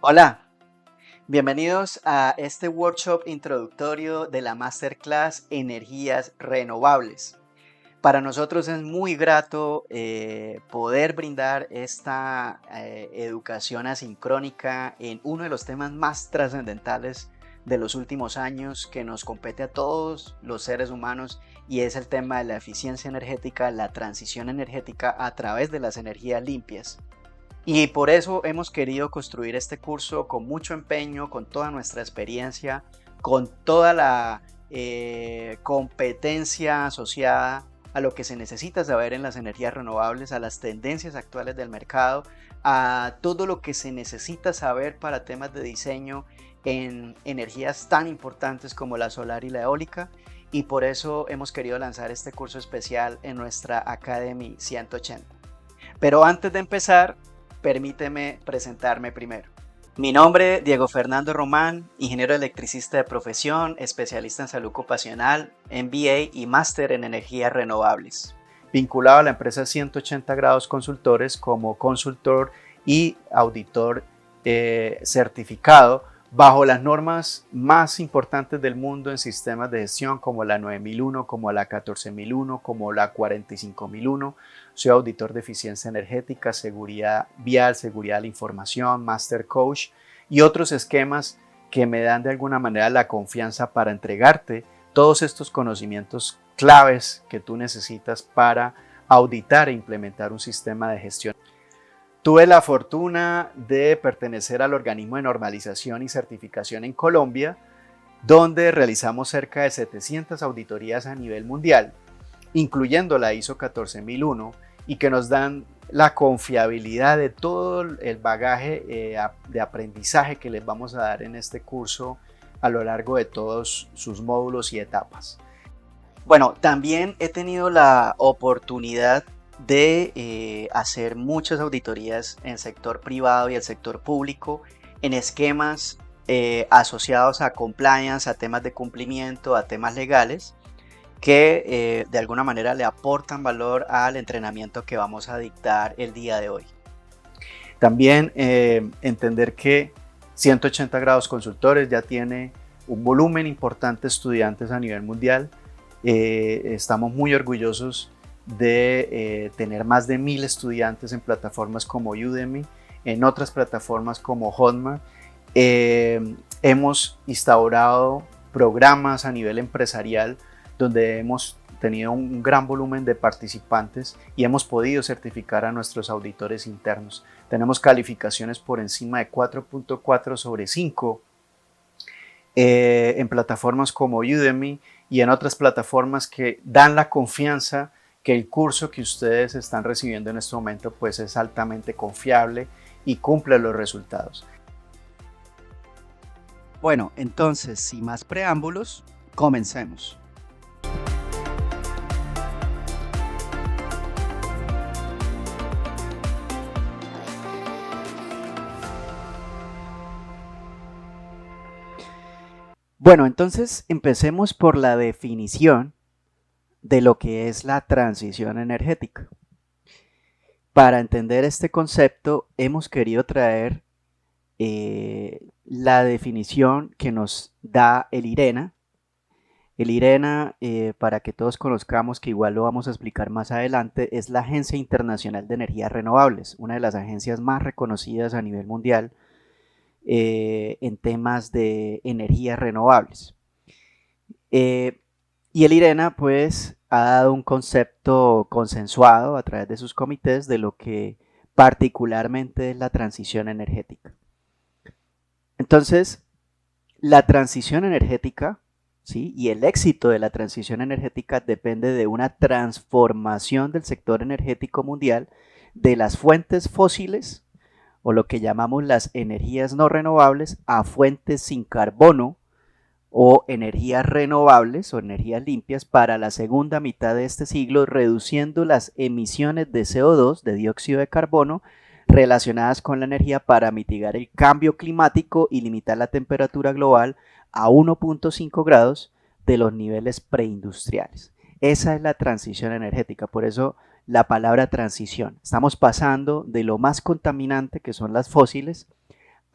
Hola, bienvenidos a este workshop introductorio de la Masterclass Energías Renovables. Para nosotros es muy grato poder brindar esta educación asincrónica en uno de los temas más trascendentales de los últimos años que nos compete a todos los seres humanos, y es el tema de la eficiencia energética, la transición energética a través de las energías limpias. Y por eso hemos querido construir este curso con mucho empeño, con toda nuestra experiencia, con toda la competencia asociada a lo que se necesita saber en las energías renovables, a las tendencias actuales del mercado, a todo lo que se necesita saber para temas de diseño en energías tan importantes como la solar y la eólica. Y por eso hemos querido lanzar este curso especial en nuestra Academy 180. Pero antes de empezar, permíteme presentarme primero. Mi nombre, Diego Fernando Román, ingeniero electricista de profesión, especialista en salud ocupacional, MBA y máster en energías renovables. Vinculado a la empresa 180 Grados Consultores como consultor y auditor certificado bajo las normas más importantes del mundo en sistemas de gestión como la 9001, como la 14001, como la 45001. Soy auditor de eficiencia energética, seguridad vial, seguridad de la información, Master Coach y otros esquemas que me dan de alguna manera la confianza para entregarte todos estos conocimientos claves que tú necesitas para auditar e implementar un sistema de gestión. Tuve la fortuna de pertenecer al organismo de normalización y certificación en Colombia, donde realizamos cerca de 700 auditorías a nivel mundial, incluyendo la ISO 14001, y que nos dan la confiabilidad de todo el bagaje de aprendizaje que les vamos a dar en este curso a lo largo de todos sus módulos y etapas. Bueno, también he tenido la oportunidad de hacer muchas auditorías en el sector privado y el sector público en esquemas asociados a compliance, a temas de cumplimiento, a temas legales que de alguna manera le aportan valor al entrenamiento que vamos a dictar el día de hoy. También entender que 180 Grados Consultores ya tiene un volumen importante de estudiantes a nivel mundial. Estamos muy orgullosos de tener más de 1000 estudiantes en plataformas como Udemy, en otras plataformas como Hotmart. Hemos instaurado programas a nivel empresarial donde hemos tenido un gran volumen de participantes y hemos podido certificar a nuestros auditores internos. Tenemos calificaciones por encima de 4.4 sobre 5 en plataformas como Udemy y en otras plataformas que dan la confianza que el curso que ustedes están recibiendo en este momento pues es altamente confiable y cumple los resultados. Bueno, entonces, sin más preámbulos, comencemos. Bueno, entonces empecemos por la definición de lo que es la transición energética. Para entender este concepto hemos querido traer la definición que nos da el IRENA. El IRENA, para que todos conozcamos, que igual lo vamos a explicar más adelante, es la Agencia Internacional de Energías Renovables, una de las agencias más reconocidas a nivel mundial en temas de energías renovables. Y el IRENA pues ha dado un concepto consensuado a través de sus comités de lo que particularmente es la transición energética. Entonces, la transición energética, ¿sí?, y el éxito de la transición energética depende de una transformación del sector energético mundial de las fuentes fósiles, o lo que llamamos las energías no renovables, a fuentes sin carbono o energías renovables o energías limpias para la segunda mitad de este siglo, reduciendo las emisiones de CO2, de dióxido de carbono, relacionadas con la energía para mitigar el cambio climático y limitar la temperatura global a 1.5 grados de los niveles preindustriales. Esa es la transición energética, por eso la palabra transición. Estamos pasando de lo más contaminante, que son las fósiles,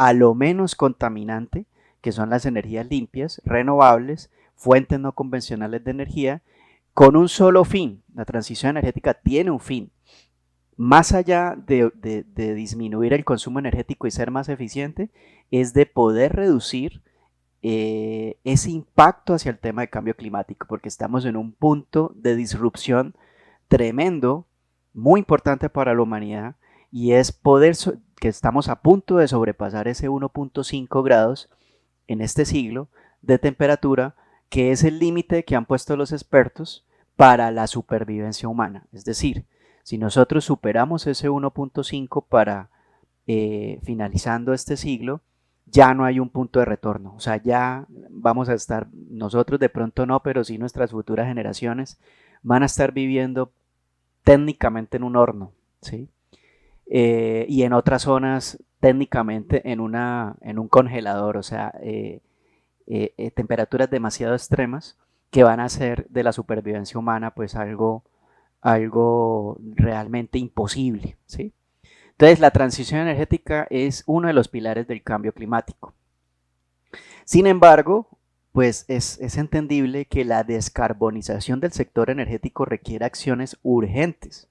a lo menos contaminante, que son las energías limpias, renovables, fuentes no convencionales de energía, con un solo fin. La transición energética tiene un fin. Más allá de disminuir el consumo energético y ser más eficiente, es de poder reducir ese impacto hacia el tema de cambio climático, porque estamos en un punto de disrupción tremendo, muy importante para la humanidad, y es que estamos a punto de sobrepasar ese 1.5 grados en este siglo de temperatura, que es el límite que han puesto los expertos para la supervivencia humana. Es decir, si nosotros superamos ese 1.5 para finalizando este siglo, ya no hay un punto de retorno. O sea, ya vamos a estar, nosotros de pronto no, pero sí nuestras futuras generaciones van a estar viviendo técnicamente en un horno, ¿sí? Y en otras zonas técnicamente en un congelador, o sea, temperaturas demasiado extremas que van a hacer de la supervivencia humana pues algo realmente imposible, ¿sí? Entonces, la transición energética es uno de los pilares del cambio climático. Sin embargo, pues es entendible que la descarbonización del sector energético requiere acciones urgentes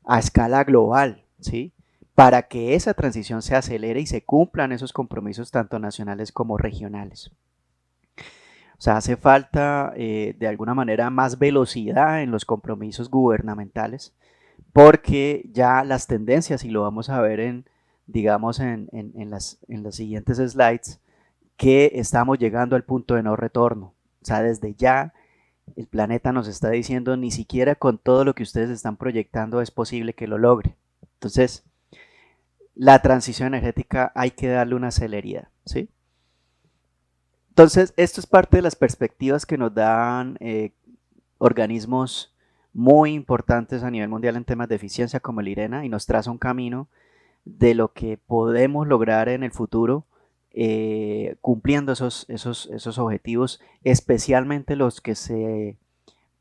a escala global, ¿sí? Para que esa transición se acelere y se cumplan esos compromisos tanto nacionales como regionales. O sea, hace falta de alguna manera más velocidad en los compromisos gubernamentales, porque ya las tendencias, y lo vamos a ver digamos, en las siguientes slides, que estamos llegando al punto de no retorno. O sea, desde ya el planeta nos está diciendo ni siquiera con todo lo que ustedes están proyectando es posible que lo logre. Entonces, la transición energética hay que darle una celeridad, ¿sí? Entonces, esto es parte de las perspectivas que nos dan organismos muy importantes a nivel mundial en temas de eficiencia como el IRENA, y nos traza un camino de lo que podemos lograr en el futuro cumpliendo esos objetivos, especialmente los que se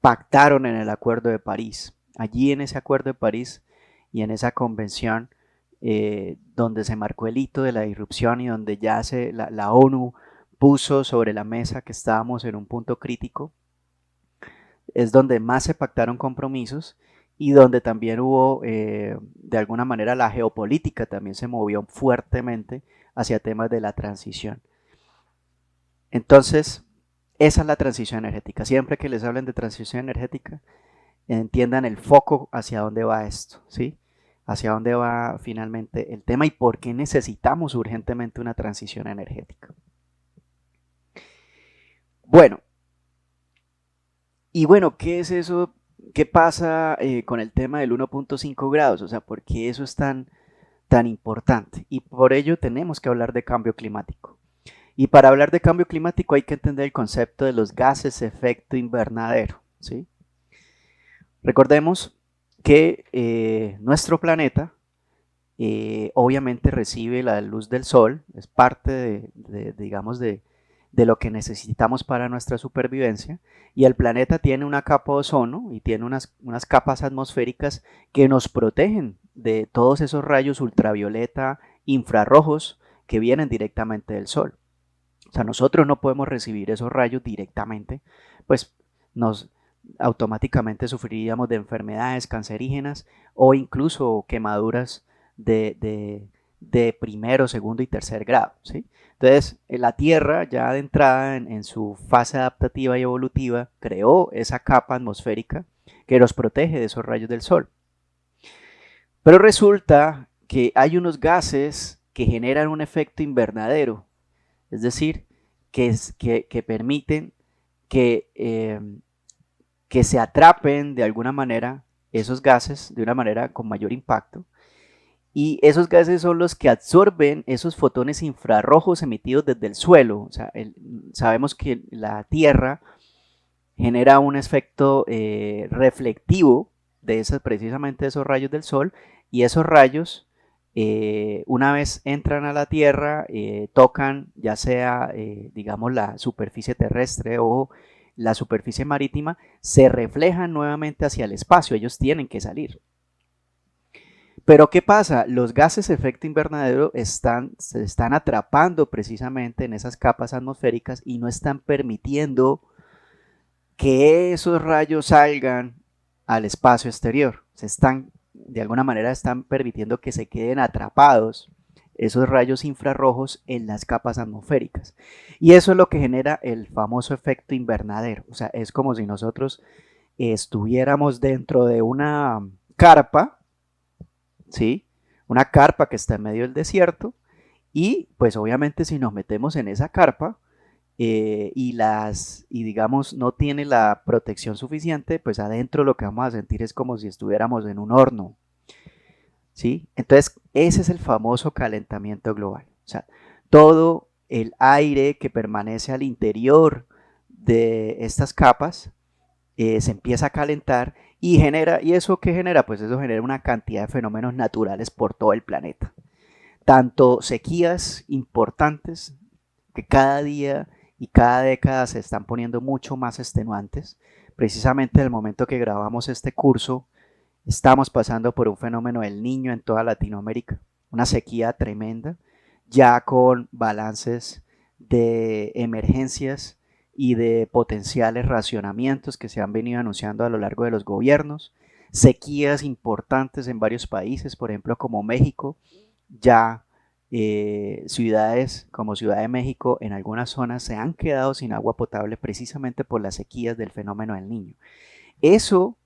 pactaron en el Acuerdo de París. Allí en ese Acuerdo de París y en esa convención donde se marcó el hito de la disrupción y donde ya la ONU puso sobre la mesa que estábamos en un punto crítico, es donde más se pactaron compromisos y donde también hubo, de alguna manera, la geopolítica también se movió fuertemente hacia temas de la transición. Entonces, esa es la transición energética. Siempre que les hablen de transición energética, entiendan el foco hacia dónde va esto, ¿sí? Hacia dónde va finalmente el tema y por qué necesitamos urgentemente una transición energética. Bueno, ¿qué es eso? ¿Qué pasa con el tema del 1.5 grados? O sea, ¿por qué eso es tan importante? Y por ello tenemos que hablar de cambio climático. Y para hablar de cambio climático hay que entender el concepto de los gases de efecto invernadero, ¿sí? Recordemos que nuestro planeta obviamente recibe la luz del sol, es parte digamos, de lo que necesitamos para nuestra supervivencia, y el planeta tiene una capa de ozono y tiene unas capas atmosféricas que nos protegen de todos esos rayos ultravioleta, infrarrojos que vienen directamente del sol. O sea, nosotros no podemos recibir esos rayos directamente, pues nos automáticamente sufriríamos de enfermedades cancerígenas o incluso quemaduras de primero, segundo y tercer grado, ¿sí? Entonces, la Tierra ya de entrada en su fase adaptativa y evolutiva creó esa capa atmosférica que nos protege de esos rayos del sol. Pero resulta que hay unos gases que generan un efecto invernadero, es decir, que permiten que se atrapen de alguna manera esos gases de una manera con mayor impacto. Y esos gases son los que absorben esos fotones infrarrojos emitidos desde el suelo. O sea, sabemos que la Tierra genera un efecto reflectivo de precisamente esos rayos del sol, y esos rayos una vez entran a la Tierra tocan ya sea digamos la superficie terrestre o la superficie marítima, se reflejan nuevamente hacia el espacio, ellos tienen que salir. Pero ¿qué pasa? Los gases de efecto invernadero se están atrapando precisamente en esas capas atmosféricas y no están permitiendo que esos rayos salgan al espacio exterior. De alguna manera, están permitiendo que se queden atrapados esos rayos infrarrojos en las capas atmosféricas. Y eso es lo que genera el famoso efecto invernadero. O sea, es como si nosotros estuviéramos dentro de una carpa, ¿sí? Una carpa que está en medio del desierto. Y pues obviamente si nos metemos en esa carpa, y digamos no tiene la protección suficiente, pues adentro lo que vamos a sentir es como si estuviéramos en un horno, ¿sí? Entonces ese es el famoso calentamiento global. O sea, todo el aire que permanece al interior de estas capas se empieza a calentar y eso que genera, pues eso genera una cantidad de fenómenos naturales por todo el planeta. Tanto sequías importantes que cada día y cada década se están poniendo mucho más extenuantes. Precisamente en el momento que grabamos este curso, estamos pasando por un fenómeno del Niño en toda Latinoamérica, una sequía tremenda, ya con balances de emergencias y de potenciales racionamientos que se han venido anunciando a lo largo de los gobiernos, sequías importantes en varios países, por ejemplo como México, ya ciudades como Ciudad de México en algunas zonas se han quedado sin agua potable precisamente por las sequías del fenómeno del Niño. Eso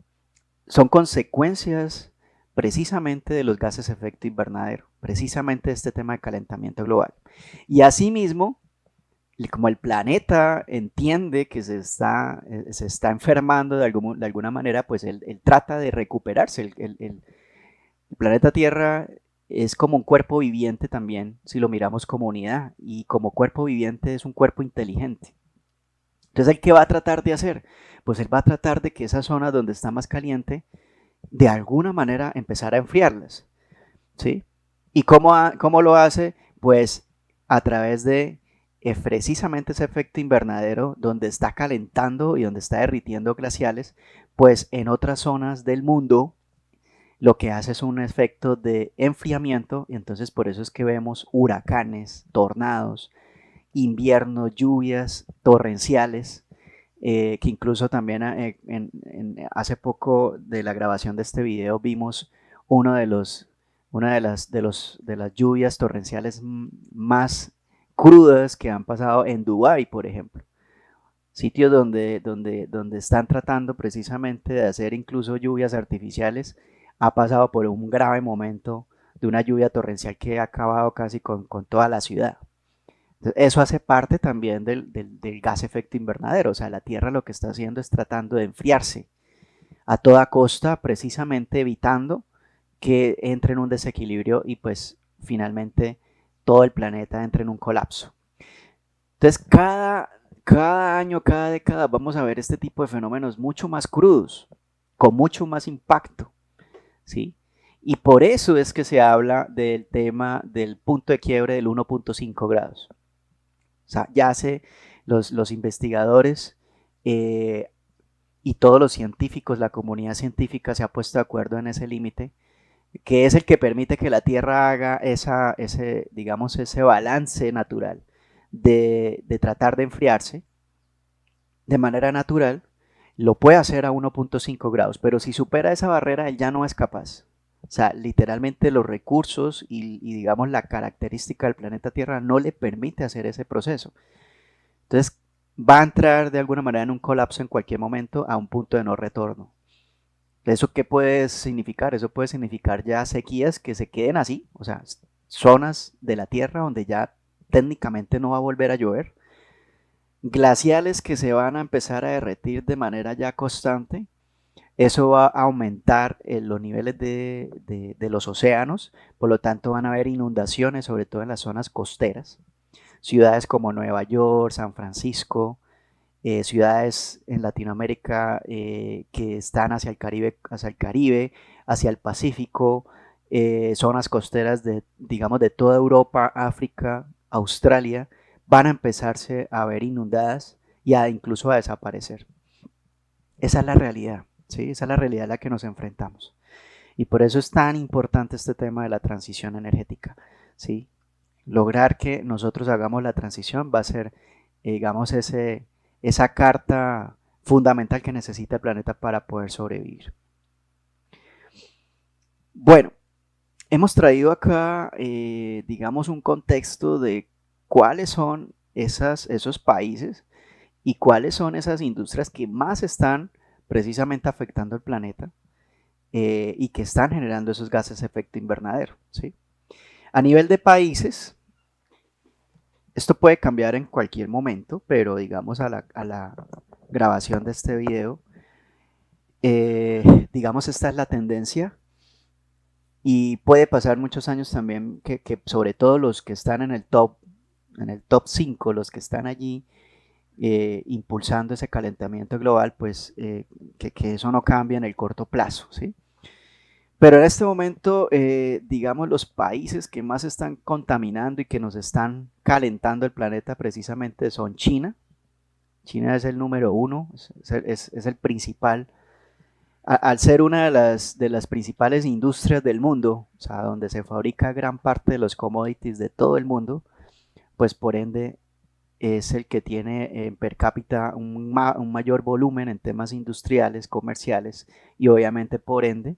son consecuencias precisamente de los gases de efecto invernadero, precisamente de este tema de calentamiento global. Y asimismo, como el planeta entiende que se está enfermando de alguna manera, pues él trata de recuperarse. El planeta Tierra es como un cuerpo viviente también, si lo miramos como unidad, y como cuerpo viviente es un cuerpo inteligente. Entonces, ¿el qué va a tratar de hacer? Pues él va a tratar de que esas zonas donde está más caliente, de alguna manera empezar a enfriarlas, ¿sí? ¿Y cómo lo hace? Pues a través de precisamente ese efecto invernadero donde está calentando y donde está derritiendo glaciales, pues en otras zonas del mundo lo que hace es un efecto de enfriamiento y entonces por eso es que vemos huracanes, tornados, inviernos, lluvias torrenciales, que incluso también hace poco de la grabación de este video vimos uno de los, una de las lluvias torrenciales más crudas que han pasado en Dubái, por ejemplo. Sitios donde están tratando precisamente de hacer incluso lluvias artificiales, ha pasado por un grave momento de una lluvia torrencial que ha acabado casi con toda la ciudad. Eso hace parte también del gas efecto invernadero, o sea, la Tierra lo que está haciendo es tratando de enfriarse a toda costa, precisamente evitando que entre en un desequilibrio y pues finalmente todo el planeta entre en un colapso. Entonces, cada año, cada década vamos a ver este tipo de fenómenos mucho más crudos, con mucho más impacto, ¿sí? Y por eso es que se habla del tema del punto de quiebre del 1.5 grados. O sea, los investigadores y todos los científicos, la comunidad científica se ha puesto de acuerdo en ese límite, que es el que permite que la Tierra haga digamos, ese balance natural de tratar de enfriarse de manera natural. Lo puede hacer a 1.5 grados, pero si supera esa barrera, él ya no es capaz. O sea, literalmente los recursos y digamos la característica del planeta Tierra no le permite hacer ese proceso. Entonces va a entrar de alguna manera en un colapso en cualquier momento a un punto de no retorno. ¿Eso qué puede significar? Eso puede significar ya sequías que se queden así, o sea, zonas de la Tierra donde ya técnicamente no va a volver a llover, glaciales que se van a empezar a derretir de manera ya constante. Eso va a aumentar los niveles de los océanos, por lo tanto van a haber inundaciones, sobre todo en las zonas costeras. Ciudades como Nueva York, San Francisco, ciudades en Latinoamérica que están hacia el Pacífico, zonas costeras digamos, de toda Europa, África, Australia, van a empezarse a ver inundadas y incluso a desaparecer. Esa es la realidad, ¿sí? Esa es la realidad a la que nos enfrentamos. Y por eso es tan importante este tema de la transición energética, ¿sí? Lograr que nosotros hagamos la transición va a ser, digamos, esa carta fundamental que necesita el planeta para poder sobrevivir. Bueno, hemos traído acá, digamos, un contexto de cuáles son esos países y cuáles son esas industrias que más están precisamente afectando el planeta y que están generando esos gases de efecto invernadero, ¿sí? A nivel de países, esto puede cambiar en cualquier momento, pero digamos a la grabación de este video, digamos esta es la tendencia y puede pasar muchos años también que sobre todo los que están en el top 5, los que están allí impulsando ese calentamiento global, pues que eso no cambie en el corto plazo, ¿sí? Pero en este momento, digamos, los países que más están contaminando y que nos están calentando el planeta precisamente son China. China es el número uno, es el principal. Al ser una de las principales industrias del mundo, o sea, donde se fabrica gran parte de los commodities de todo el mundo, pues por ende es el que tiene per cápita un mayor volumen en temas industriales, comerciales y obviamente por ende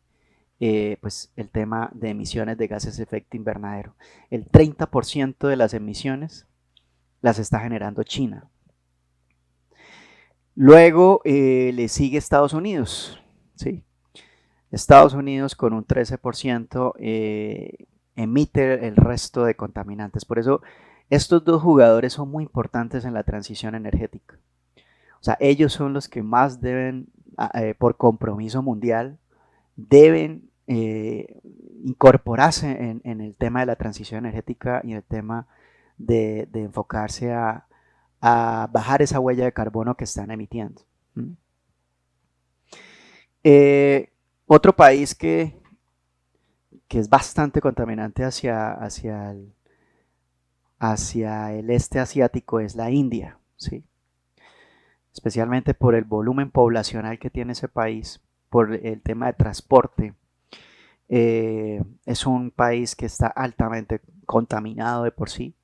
pues el tema de emisiones de gases de efecto invernadero. El 30% de las emisiones las está generando China. Luego le sigue Estados Unidos, ¿sí? Estados Unidos con un 13% emite el resto de contaminantes. Por eso estos dos jugadores son muy importantes en la transición energética. O sea, ellos son los que más deben, por compromiso mundial, deben incorporarse en el tema de la transición energética y el tema de enfocarse a bajar esa huella de carbono que están emitiendo. Otro país que es bastante contaminante hacia el este asiático es la India, ¿sí? Especialmente por el volumen poblacional que tiene ese país, por el tema de transporte. Es un país que está altamente contaminado de por sí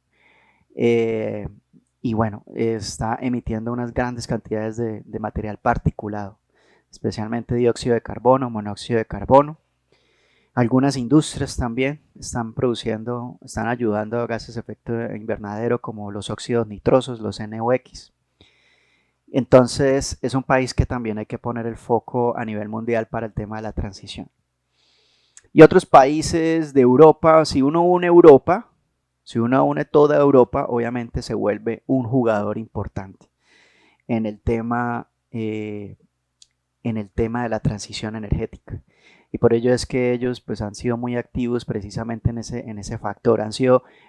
y bueno, está emitiendo unas grandes cantidades de material particulado, especialmente dióxido de carbono, monóxido de carbono. Algunas industrias también están ayudando a gases de efecto invernadero como los óxidos nitrosos, los NOx. Entonces es un país que también hay que poner el foco a nivel mundial para el tema de la transición. Y otros países de Europa, si uno une toda Europa, obviamente se vuelve un jugador importante en el tema de la transición energética. Y por ello es que ellos pues, han sido muy activos precisamente en ese factor.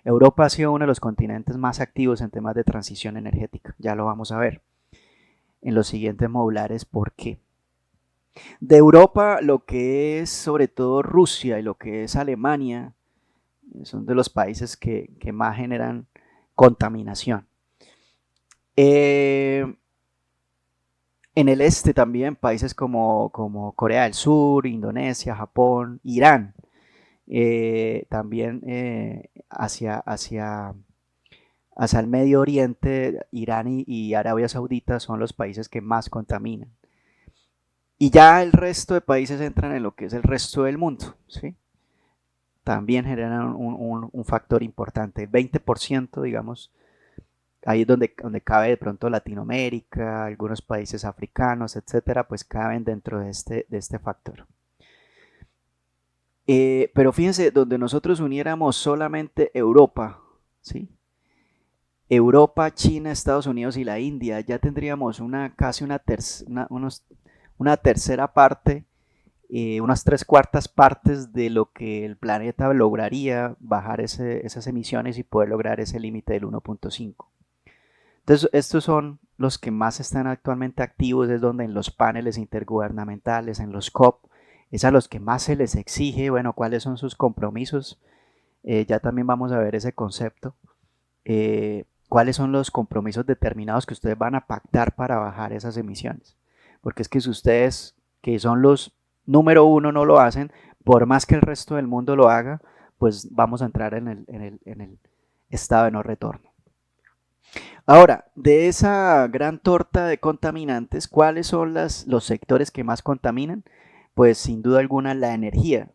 Europa ha sido uno de los continentes más activos en temas de transición energética. Ya lo vamos a ver en los siguientes modulares por qué. De Europa, lo que es sobre todo Rusia y lo que es Alemania, son de los países que más generan contaminación. En el este también, países como Corea del Sur, Indonesia, Japón, Irán, también hacia el Medio Oriente, Irán y Arabia Saudita son los países que más contaminan. Y ya el resto de países entran en lo que es el resto del mundo, ¿sí? También generan un factor importante, 20%, digamos, ahí es donde cabe de pronto Latinoamérica, algunos países africanos, etcétera, pues caben dentro de este factor. Pero fíjense, donde nosotros uniéramos solamente Europa, ¿sí? Europa, China, Estados Unidos y la India, ya tendríamos casi una tercera parte, unas 3/4 partes de lo que el planeta lograría bajar esas emisiones y poder lograr ese límite del 1.5. Entonces, estos son los que más están actualmente activos, es donde en los paneles intergubernamentales, en los COP, es a los que más se les exige, bueno, cuáles son sus compromisos. Ya también vamos a ver ese concepto. Cuáles son los compromisos determinados que ustedes van a pactar para bajar esas emisiones. Porque es que si ustedes, que son los número uno, no lo hacen, por más que el resto del mundo lo haga, pues vamos a entrar en el estado de no retorno. Ahora, de esa gran torta de contaminantes, ¿cuáles son los sectores que más contaminan? Pues sin duda alguna la energía,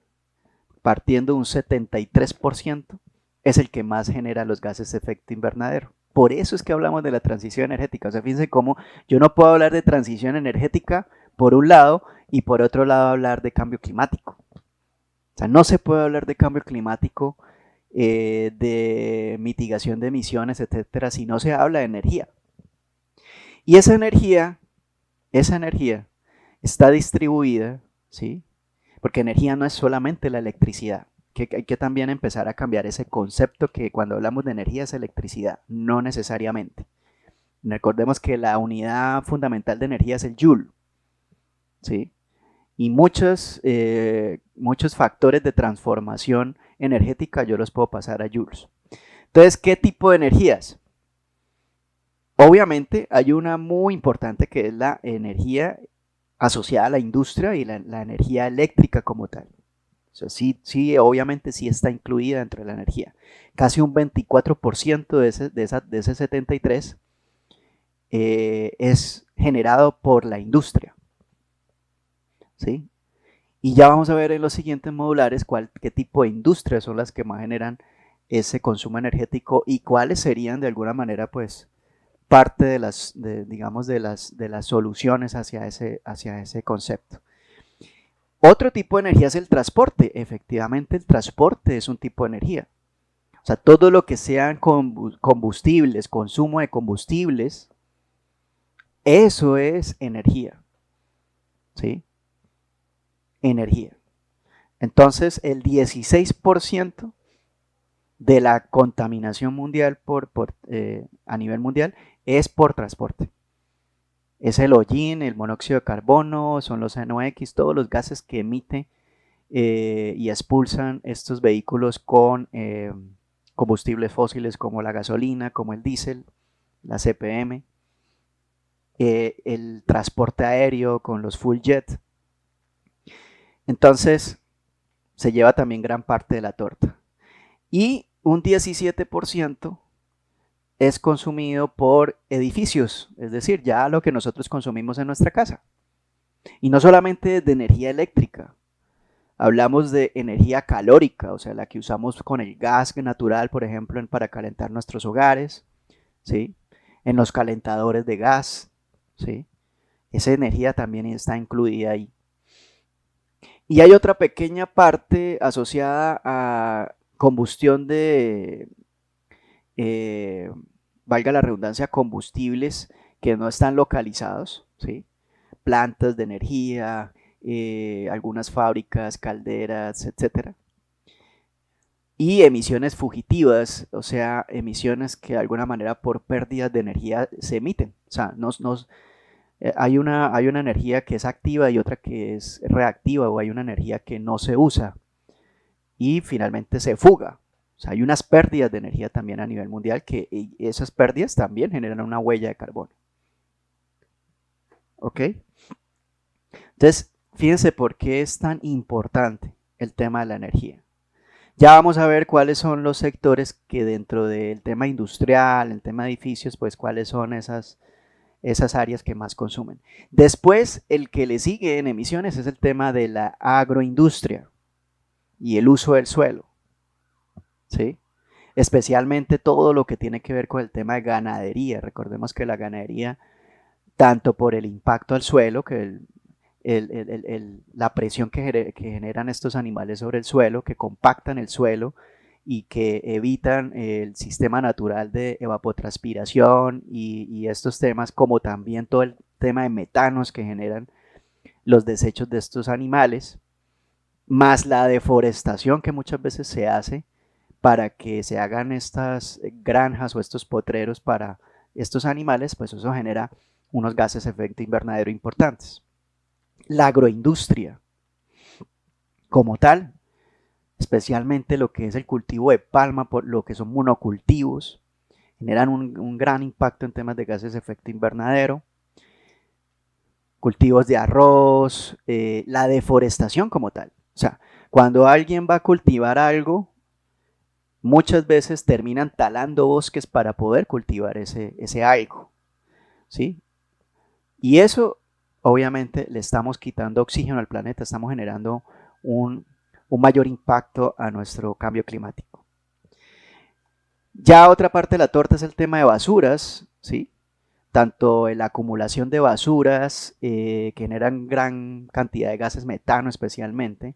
partiendo de un 73%, es el que más genera los gases de efecto invernadero. Por eso es que hablamos de la transición energética. O sea, fíjense cómo yo no puedo hablar de transición energética por un lado y por otro lado hablar de cambio climático. O sea, no se puede hablar de cambio climático, de mitigación de emisiones, etcétera, si no se habla de energía. Y esa energía está distribuida, ¿sí? Porque energía no es solamente la electricidad, que hay que también empezar a cambiar ese concepto que cuando hablamos de energía es electricidad, no necesariamente. Recordemos que la unidad fundamental de energía es el joule, ¿sí? Y muchos factores de transformación energética yo los puedo pasar a joules. Entonces, ¿qué tipo de energías? Obviamente hay una muy importante que es la energía asociada a la industria y la energía eléctrica como tal. O sea, sí, obviamente sí está incluida dentro de la energía. Casi un 24% de ese 73% es generado por la industria. ¿Sí? Y ya vamos a ver en los siguientes modulares qué tipo de industrias son las que más generan ese consumo energético y cuáles serían de alguna manera pues parte de las soluciones hacia ese concepto. Otro tipo de energía es el transporte. Efectivamente, el transporte es un tipo de energía. O sea, todo lo que sean combustibles, consumo de combustibles, eso es energía. ¿Sí? Energía. Entonces, el 16% de la contaminación mundial a nivel mundial es por transporte. Es el hollín, el monóxido de carbono, son los NOx, todos los gases que emite y expulsan estos vehículos con combustibles fósiles como la gasolina, como el diésel, la CPM, el transporte aéreo con los full jet. Entonces, se lleva también gran parte de la torta. Y un 17% es consumido por edificios, es decir, ya lo que nosotros consumimos en nuestra casa. Y no solamente de energía eléctrica, hablamos de energía calórica, o sea, la que usamos con el gas natural, por ejemplo, para calentar nuestros hogares, ¿sí? En los calentadores de gas, ¿sí? Esa energía también está incluida ahí. Y hay otra pequeña parte asociada a combustión de, valga la redundancia, combustibles que no están localizados, ¿sí? Plantas de energía, algunas fábricas, calderas, etcétera. Y emisiones fugitivas, o sea, emisiones que de alguna manera por pérdidas de energía se emiten. O sea, hay una energía que es activa y otra que es reactiva, o hay una energía que no se usa y finalmente se fuga. O sea, hay unas pérdidas de energía también a nivel mundial que esas pérdidas también generan una huella de carbono. ¿Ok? Entonces, fíjense por qué es tan importante el tema de la energía. Ya vamos a ver cuáles son los sectores que dentro del tema industrial, el tema de edificios, pues cuáles son esas áreas que más consumen. Después, el que le sigue en emisiones es el tema de la agroindustria y el uso del suelo, ¿sí? Especialmente todo lo que tiene que ver con el tema de ganadería. Recordemos que la ganadería, tanto por el impacto al suelo, que la presión que generan estos animales sobre el suelo, que compactan el suelo y que evitan el sistema natural de evapotranspiración y estos temas, como también todo el tema de metanos que generan los desechos de estos animales, más la deforestación que muchas veces se hace para que se hagan estas granjas o estos potreros para estos animales, pues eso genera unos gases de efecto invernadero importantes. La agroindustria como tal, especialmente lo que es el cultivo de palma, por lo que son monocultivos, generan un gran impacto en temas de gases de efecto invernadero. Cultivos de arroz, la deforestación como tal. O sea, cuando alguien va a cultivar algo, muchas veces terminan talando bosques para poder cultivar ese algo, ¿sí? Y eso, obviamente, le estamos quitando oxígeno al planeta, estamos generando un, un mayor impacto a nuestro cambio climático. Ya otra parte de la torta es el tema de basuras, ¿sí? Tanto la acumulación de basuras, que generan gran cantidad de gases metano especialmente,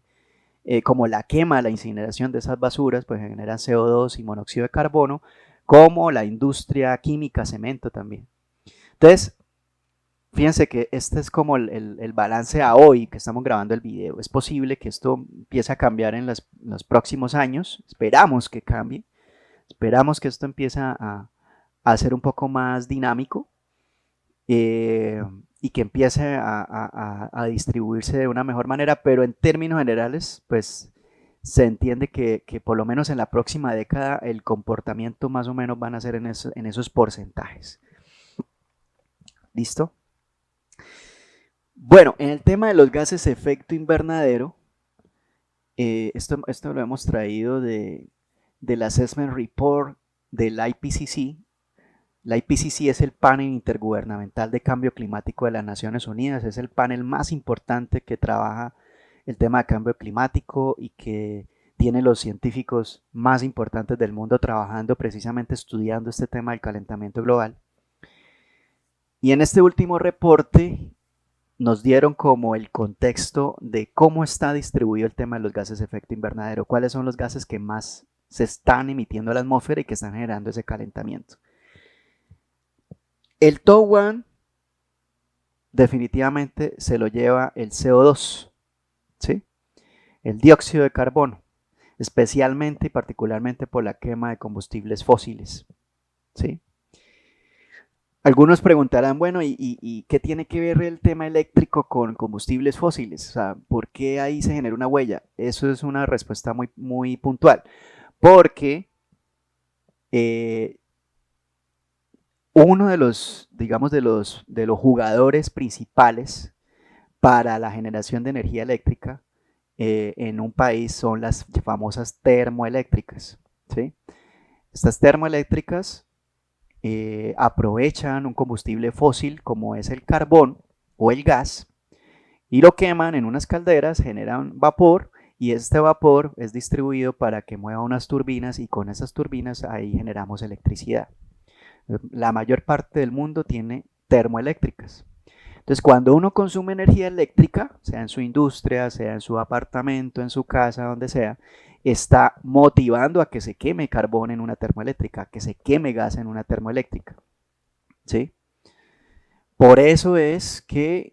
como la quema, la incineración de esas basuras, pues generan CO2 y monóxido de carbono, como la industria química, cemento también. Entonces, fíjense que este es como el balance a hoy que estamos grabando el video. Es posible que esto empiece a cambiar en los próximos años, esperamos que cambie, esperamos que esto empiece a ser un poco más dinámico, y que empiece a distribuirse de una mejor manera, pero en términos generales, pues se entiende que por lo menos en la próxima década el comportamiento más o menos van a ser en esos porcentajes. ¿Listo? Bueno, en el tema de los gases de efecto invernadero, esto lo hemos traído del Assessment Report del IPCC. La IPCC es el panel intergubernamental de cambio climático de las Naciones Unidas, es el panel más importante que trabaja el tema de cambio climático y que tiene los científicos más importantes del mundo trabajando precisamente estudiando este tema del calentamiento global. Y en este último reporte nos dieron como el contexto de cómo está distribuido el tema de los gases de efecto invernadero, cuáles son los gases que más se están emitiendo a la atmósfera y que están generando ese calentamiento. El top one definitivamente se lo lleva el CO2, ¿sí? El dióxido de carbono, especialmente y particularmente por la quema de combustibles fósiles, ¿sí? Algunos preguntarán, bueno, ¿y qué tiene que ver el tema eléctrico con combustibles fósiles? O sea, ¿por qué ahí se genera una huella? Eso es una respuesta muy, muy puntual. Porque uno de los, digamos, de los jugadores principales para la generación de energía eléctrica en un país son las famosas termoeléctricas, ¿sí? Estas termoeléctricas aprovechan un combustible fósil como es el carbón o el gas y lo queman en unas calderas, generan vapor y este vapor es distribuido para que mueva unas turbinas y con esas turbinas ahí generamos electricidad. La mayor parte del mundo tiene termoeléctricas. Entonces, cuando uno consume energía eléctrica, sea en su industria, sea en su apartamento, en su casa, donde sea, está motivando a que se queme carbón en una termoeléctrica, a que se queme gas en una termoeléctrica. ¿Sí? Por eso es que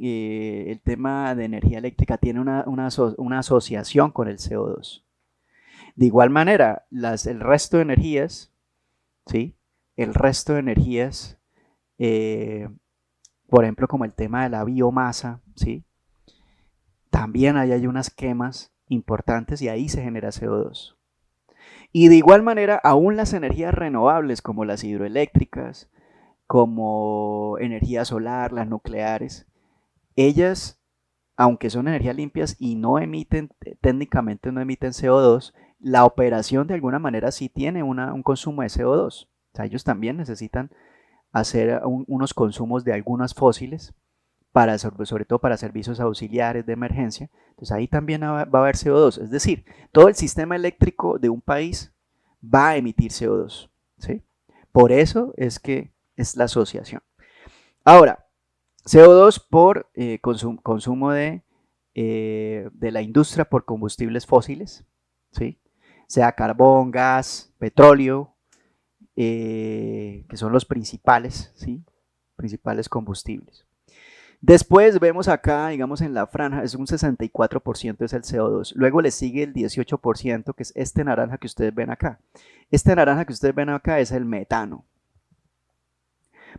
el tema de energía eléctrica tiene una asociación con el CO2. De igual manera, el resto de energías, ¿sí? El resto de energías, por ejemplo, como el tema de la biomasa, ¿sí? También ahí hay unas quemas importantes y ahí se genera CO2. Y de igual manera, aún las energías renovables como las hidroeléctricas, como energía solar, las nucleares, ellas, aunque son energías limpias y no emiten, técnicamente no emiten CO2, la operación de alguna manera sí tiene un consumo de CO2. O sea, ellos también necesitan hacer unos consumos de algunas fósiles, sobre todo para servicios auxiliares de emergencia. Entonces ahí también va a haber CO2. Es decir, todo el sistema eléctrico de un país va a emitir CO2. ¿Sí? Por eso es que es la asociación. Ahora, CO2 por consumo de la industria por combustibles fósiles, ¿sí? Sea carbón, gas, petróleo, que son los principales, ¿sí? Principales combustibles. Después vemos acá, digamos en la franja, es un 64% es el CO2. Luego le sigue el 18%, que es este naranja que ustedes ven acá. Este naranja que ustedes ven acá es el metano.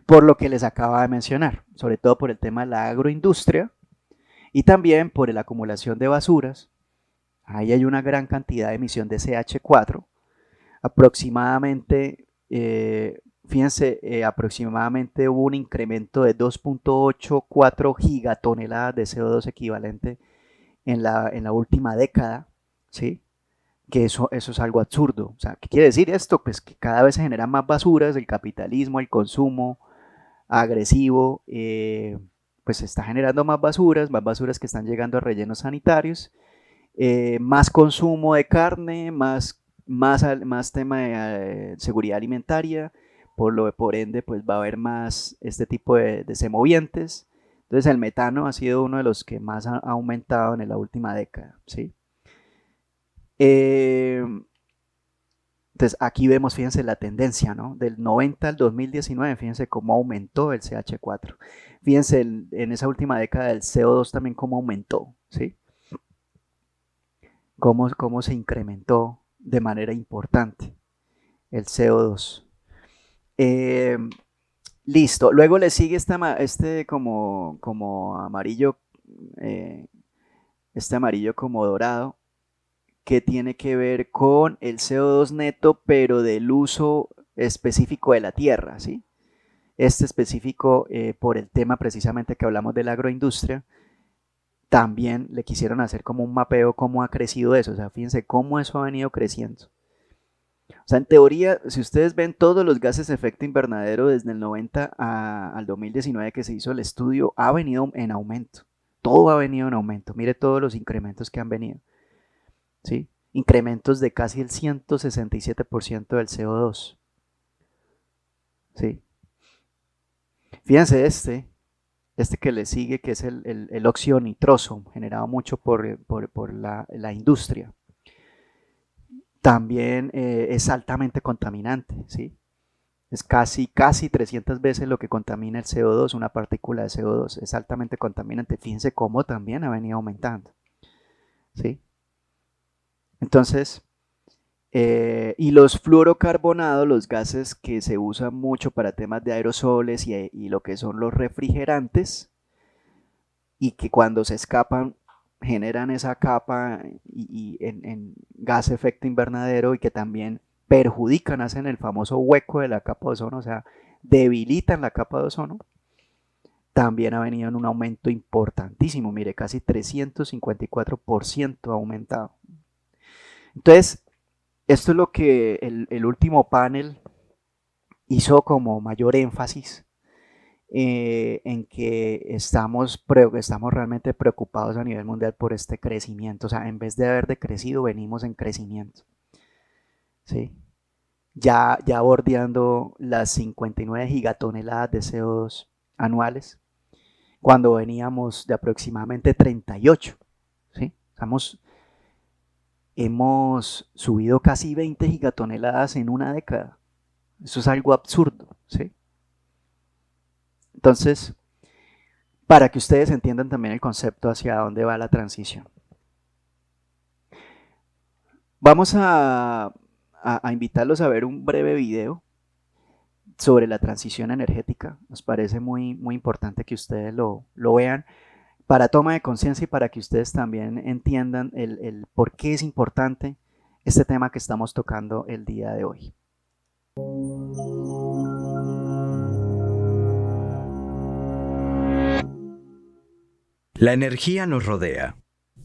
Por lo que les acaba de mencionar, sobre todo por el tema de la agroindustria y también por la acumulación de basuras. Ahí hay una gran cantidad de emisión de CH4, aproximadamente, fíjense, aproximadamente hubo un incremento de 2.84 gigatoneladas de CO2 equivalente en la última década, ¿sí? Que eso es algo absurdo. O sea, ¿qué quiere decir esto? Pues que cada vez se generan más basuras, el capitalismo, el consumo agresivo, pues está generando más basuras que están llegando a rellenos sanitarios, más consumo de carne, más tema de seguridad alimentaria, por ende pues va a haber más este tipo de semovientes. Entonces el metano ha sido uno de los que más ha aumentado en la última década, ¿sí? Eh, entonces aquí vemos, fíjense la tendencia, ¿no? Del 90 al 2019, fíjense cómo aumentó el CH4. Fíjense en esa última década el CO2 también cómo aumentó, ¿sí? Cómo se incrementó de manera importante el CO2. Eh, Listo. Luego le sigue este como amarillo, eh, este amarillo como dorado, que tiene que ver con el CO2 neto, pero del uso específico de la tierra, ¿sí? Este específico por el tema precisamente que hablamos de la agroindustria, también le quisieron hacer como un mapeo cómo ha crecido eso, o sea, fíjense cómo eso ha venido creciendo. O sea, en teoría, si ustedes ven todos los gases de efecto invernadero desde el 90 al 2019 que se hizo el estudio, ha venido en aumento. Todo ha venido en aumento. Mire todos los incrementos que han venido. ¿Sí? Incrementos de casi el 167% del CO2. ¿Sí? Fíjense este que le sigue, que es el óxido nitroso, generado mucho por la industria. También es altamente contaminante, ¿sí? Es casi 300 veces lo que contamina el CO2, una partícula de CO2. Es altamente contaminante. Fíjense cómo también ha venido aumentando, ¿sí? Entonces, y los fluorocarbonados, los gases que se usan mucho para temas de aerosoles y lo que son los refrigerantes, y que cuando se escapan generan esa capa en gas efecto invernadero y que también perjudican, hacen el famoso hueco de la capa de ozono, o sea, debilitan la capa de ozono, también ha venido en un aumento importantísimo, mire, casi 354% ha aumentado. Entonces, esto es lo que el último panel hizo como mayor énfasis en que estamos realmente preocupados a nivel mundial por este crecimiento. O sea, en vez de haber decrecido, venimos en crecimiento. ¿Sí? Ya bordeando las 59 gigatoneladas de CO2 anuales, cuando veníamos de aproximadamente 38. ¿Sí? Hemos subido casi 20 gigatoneladas en una década. Eso es algo absurdo. ¿Sí? Entonces, para que ustedes entiendan también el concepto hacia dónde va la transición. Vamos a invitarlos a ver un breve video sobre la transición energética. Nos parece muy, muy importante que ustedes lo vean para toma de conciencia y para que ustedes también entiendan el por qué es importante este tema que estamos tocando el día de hoy. La energía nos rodea,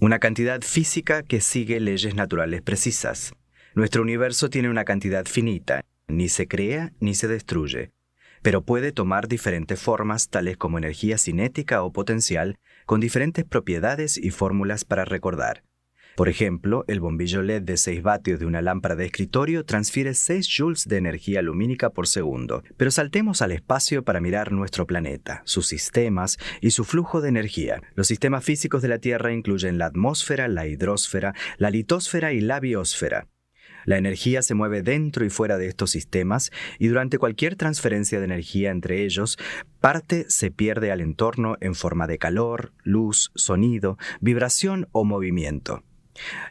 una cantidad física que sigue leyes naturales precisas. Nuestro universo tiene una cantidad finita, ni se crea ni se destruye, pero puede tomar diferentes formas tales como energía cinética o potencial, con diferentes propiedades y fórmulas para recordar. Por ejemplo, el bombillo LED de 6 vatios de una lámpara de escritorio transfiere 6 joules de energía lumínica por segundo. Pero saltemos al espacio para mirar nuestro planeta, sus sistemas y su flujo de energía. Los sistemas físicos de la Tierra incluyen la atmósfera, la hidrosfera, la litosfera y la biosfera. La energía se mueve dentro y fuera de estos sistemas y durante cualquier transferencia de energía entre ellos, parte se pierde al entorno en forma de calor, luz, sonido, vibración o movimiento.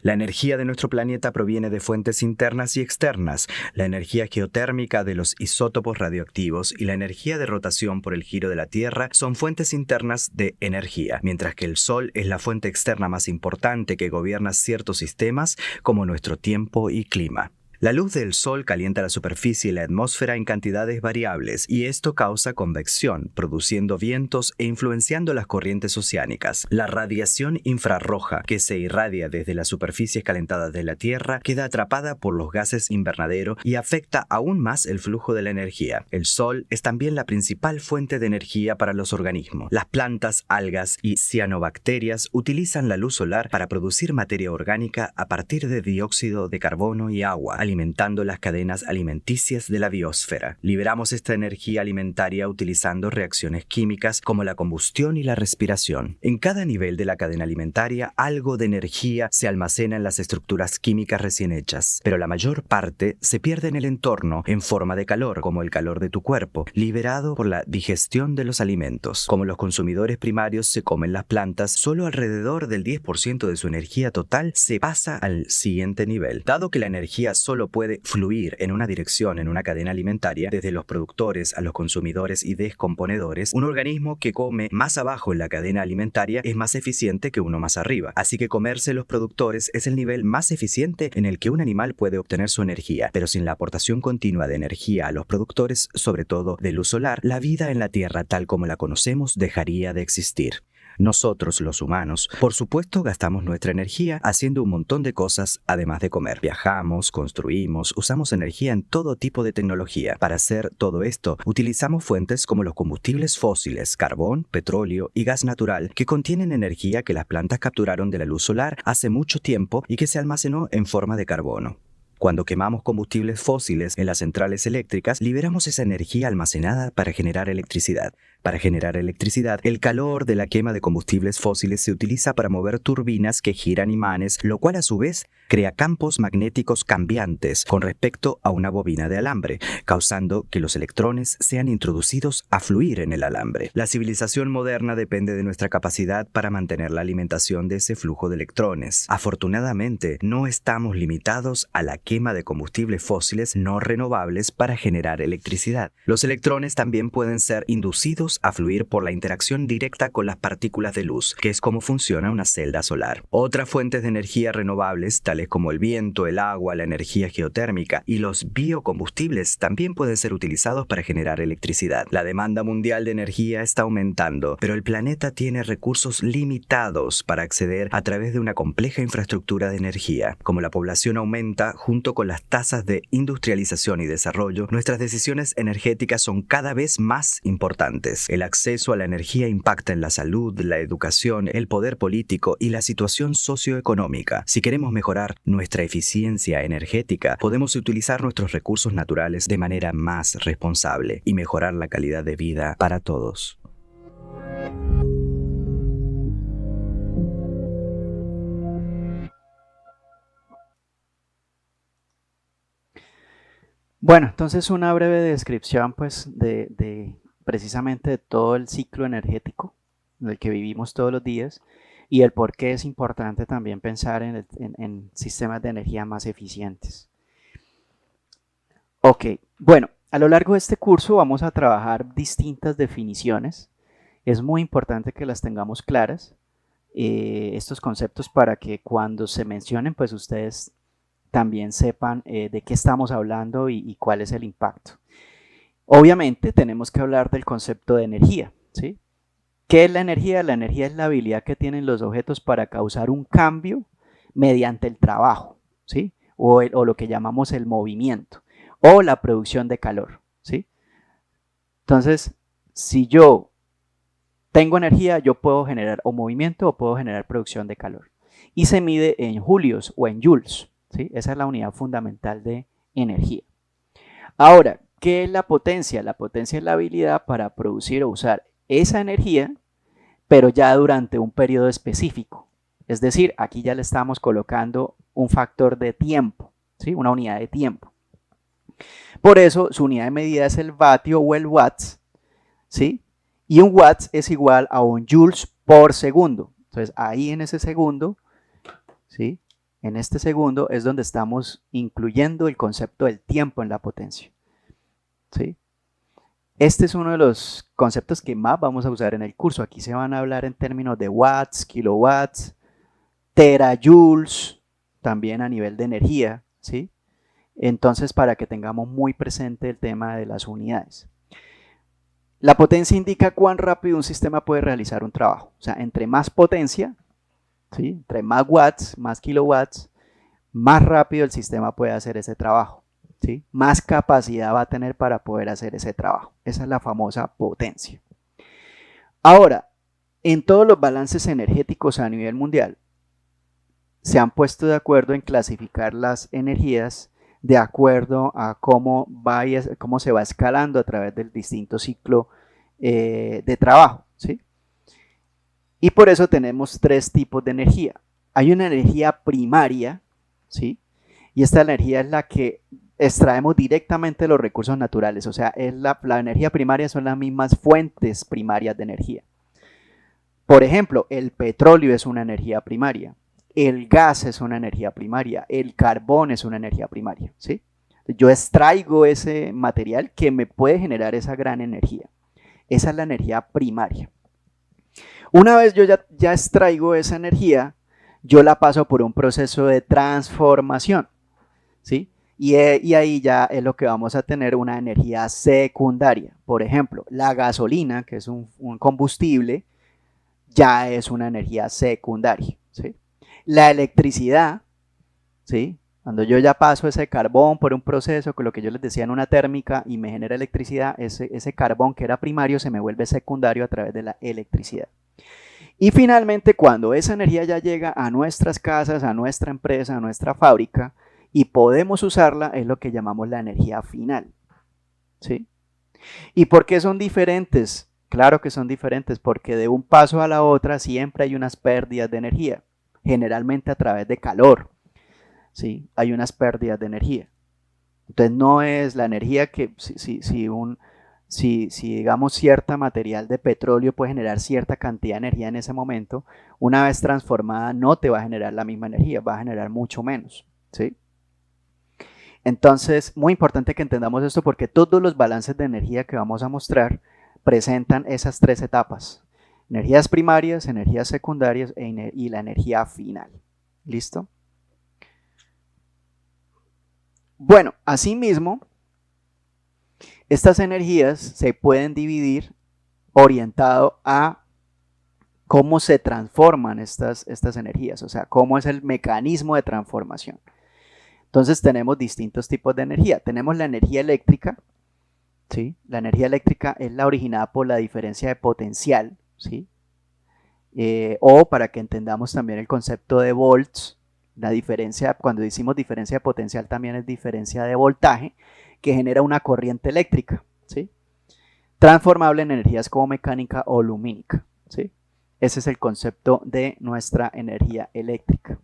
La energía de nuestro planeta proviene de fuentes internas y externas, la energía geotérmica de los isótopos radioactivos y la energía de rotación por el giro de la Tierra son fuentes internas de energía, mientras que el Sol es la fuente externa más importante que gobierna ciertos sistemas como nuestro tiempo y clima. La luz del sol calienta la superficie y la atmósfera en cantidades variables, y esto causa convección, produciendo vientos e influenciando las corrientes oceánicas. La radiación infrarroja, que se irradia desde las superficies calentadas de la Tierra, queda atrapada por los gases invernadero y afecta aún más el flujo de la energía. El sol es también la principal fuente de energía para los organismos. Las plantas, algas y cianobacterias utilizan la luz solar para producir materia orgánica a partir de dióxido de carbono y agua, alimentando las cadenas alimenticias de la biosfera. Liberamos esta energía alimentaria utilizando reacciones químicas como la combustión y la respiración. En cada nivel de la cadena alimentaria, algo de energía se almacena en las estructuras químicas recién hechas, pero la mayor parte se pierde en el entorno en forma de calor, como el calor de tu cuerpo, liberado por la digestión de los alimentos. Como los consumidores primarios se comen las plantas, solo alrededor del 10% de su energía total se pasa al siguiente nivel. Dado que la energía solo puede fluir en una dirección en una cadena alimentaria, desde los productores a los consumidores y descomponedores, un organismo que come más abajo en la cadena alimentaria es más eficiente que uno más arriba. Así que comerse los productores es el nivel más eficiente en el que un animal puede obtener su energía, pero sin la aportación continua de energía a los productores, sobre todo de luz solar, la vida en la Tierra tal como la conocemos dejaría de existir. Nosotros, los humanos, por supuesto gastamos nuestra energía haciendo un montón de cosas además de comer. Viajamos, construimos, usamos energía en todo tipo de tecnología. Para hacer todo esto, utilizamos fuentes como los combustibles fósiles, carbón, petróleo y gas natural, que contienen energía que las plantas capturaron de la luz solar hace mucho tiempo y que se almacenó en forma de carbono. Cuando quemamos combustibles fósiles en las centrales eléctricas, liberamos esa energía almacenada para generar electricidad. Para generar electricidad, el calor de la quema de combustibles fósiles se utiliza para mover turbinas que giran imanes, lo cual a su vez crea campos magnéticos cambiantes con respecto a una bobina de alambre, causando que los electrones sean introducidos a fluir en el alambre. La civilización moderna depende de nuestra capacidad para mantener la alimentación de ese flujo de electrones. Afortunadamente, no estamos limitados a la quema de combustibles fósiles no renovables para generar electricidad. Los electrones también pueden ser inducidos a fluir por la interacción directa con las partículas de luz, que es como funciona una celda solar. Otras fuentes de energía renovables, tales como el viento, el agua, la energía geotérmica y los biocombustibles, también pueden ser utilizados para generar electricidad. La demanda mundial de energía está aumentando, pero el planeta tiene recursos limitados para acceder a través de una compleja infraestructura de energía. Como la población aumenta, junto con las tasas de industrialización y desarrollo, nuestras decisiones energéticas son cada vez más importantes. El acceso a la energía impacta en la salud, la educación, el poder político y la situación socioeconómica. Si queremos mejorar nuestra eficiencia energética, podemos utilizar nuestros recursos naturales de manera más responsable y mejorar la calidad de vida para todos. Bueno, entonces una breve descripción pues de precisamente de todo el ciclo energético en el que vivimos todos los días y el por qué es importante también pensar en sistemas de energía más eficientes. Ok, bueno, a lo largo de este curso vamos a trabajar distintas definiciones. Es muy importante que las tengamos claras, estos conceptos, para que cuando se mencionen pues ustedes también sepan de qué estamos hablando y cuál es el impacto. Obviamente tenemos que hablar del concepto de energía, ¿sí? ¿Qué es la energía? La energía es la habilidad que tienen los objetos para causar un cambio mediante el trabajo, ¿sí? O lo que llamamos el movimiento o la producción de calor, ¿sí? Entonces, si yo tengo energía, yo puedo generar o movimiento o puedo generar producción de calor. Y se mide en julios o en joules, ¿sí? Esa es la unidad fundamental de energía. Ahora, ¿qué es la potencia? La potencia es la habilidad para producir o usar esa energía, pero ya durante un periodo específico. Es decir, aquí ya le estamos colocando un factor de tiempo, ¿sí? Una unidad de tiempo. Por eso su unidad de medida es el vatio o el watts, ¿sí? Y un watts es igual a un joules por segundo. Entonces ahí en ese segundo, ¿sí? En este segundo es donde estamos incluyendo el concepto del tiempo en la potencia, ¿sí? Este es uno de los conceptos que más vamos a usar en el curso. Aquí se van a hablar en términos de watts, kilowatts, terajoules, también a nivel de energía, ¿sí? Entonces, para que tengamos muy presente el tema de las unidades. La potencia indica cuán rápido un sistema puede realizar un trabajo. O sea, entre más potencia, ¿sí? Entre más watts, más kilowatts, más rápido el sistema puede hacer ese trabajo, ¿sí? Más capacidad va a tener para poder hacer ese trabajo. Esa es la famosa potencia. Ahora, en todos los balances energéticos a nivel mundial, se han puesto de acuerdo en clasificar las energías de acuerdo a cómo se va escalando a través del distinto ciclo de trabajo, ¿sí? Y por eso tenemos tres tipos de energía. Hay una energía primaria, ¿sí? Y esta energía es la que extraemos directamente de los recursos naturales, o sea, la energía primaria son las mismas fuentes primarias de energía. Por ejemplo, el petróleo es una energía primaria, el gas es una energía primaria, el carbón es una energía primaria, ¿sí? Yo extraigo ese material que me puede generar esa gran energía. Esa es la energía primaria. Una vez yo ya extraigo esa energía, yo la paso por un proceso de transformación, ¿sí? Y ahí ya es lo que vamos a tener una energía secundaria. Por ejemplo, la gasolina, que es un combustible, ya es una energía secundaria, ¿sí? La electricidad, ¿sí? Cuando yo ya paso ese carbón por un proceso, con lo que yo les decía en una térmica, y me genera electricidad, ese carbón que era primario se me vuelve secundario a través de la electricidad. Y finalmente, cuando esa energía ya llega a nuestras casas, a nuestra empresa, a nuestra fábrica, y podemos usarla, es lo que llamamos la energía final, ¿sí? ¿Y por qué son diferentes? Claro que son diferentes, porque de un paso a la otra siempre hay unas pérdidas de energía, generalmente a través de calor, ¿sí? Hay unas pérdidas de energía. Entonces no es la energía que si digamos cierta material de petróleo puede generar cierta cantidad de energía en ese momento, una vez transformada no te va a generar la misma energía, va a generar mucho menos, ¿sí? Entonces, muy importante que entendamos esto porque todos los balances de energía que vamos a mostrar presentan esas tres etapas: energías primarias, energías secundarias y la energía final. ¿Listo? Bueno, asimismo, estas energías se pueden dividir orientado a cómo se transforman estas energías, o sea, cómo es el mecanismo de transformación. Entonces tenemos distintos tipos de energía. Tenemos la energía eléctrica, ¿sí? La energía eléctrica es la originada por la diferencia de potencial, ¿sí? O para que entendamos también el concepto de volts, la diferencia, cuando decimos diferencia de potencial también es diferencia de voltaje, que genera una corriente eléctrica, ¿sí? Transformable en energías como mecánica o lumínica, ¿sí? Ese es el concepto de nuestra energía eléctrica.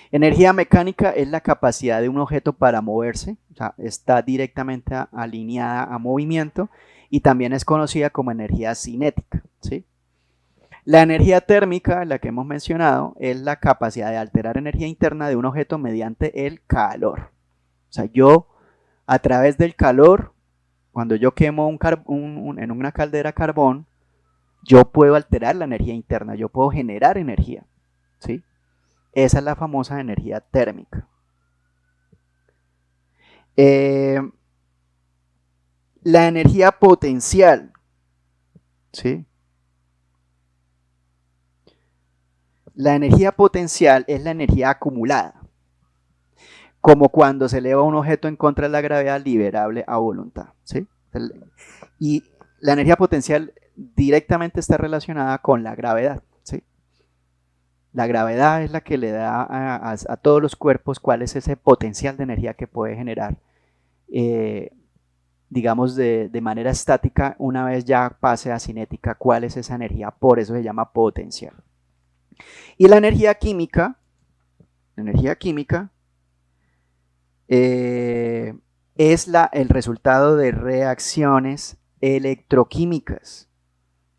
Energía mecánica es la capacidad de un objeto para moverse, o sea, está directamente alineada a movimiento y también es conocida como energía cinética, ¿sí? La energía térmica, la que hemos mencionado, es la capacidad de alterar energía interna de un objeto mediante el calor. O sea, yo a través del calor, cuando yo quemo en una caldera carbón, yo puedo alterar la energía interna, yo puedo generar energía, ¿sí? Esa es la famosa energía térmica. La energía potencial, ¿sí? La energía potencial es la energía acumulada, como cuando se eleva un objeto en contra de la gravedad liberable a voluntad, ¿sí? Y la energía potencial directamente está relacionada con la gravedad, ¿sí? La gravedad es la que le da a todos los cuerpos cuál es ese potencial de energía que puede generar, digamos, de manera estática. Una vez ya pase a cinética, cuál es esa energía, por eso se llama potencial. Y la energía química es el resultado de reacciones electroquímicas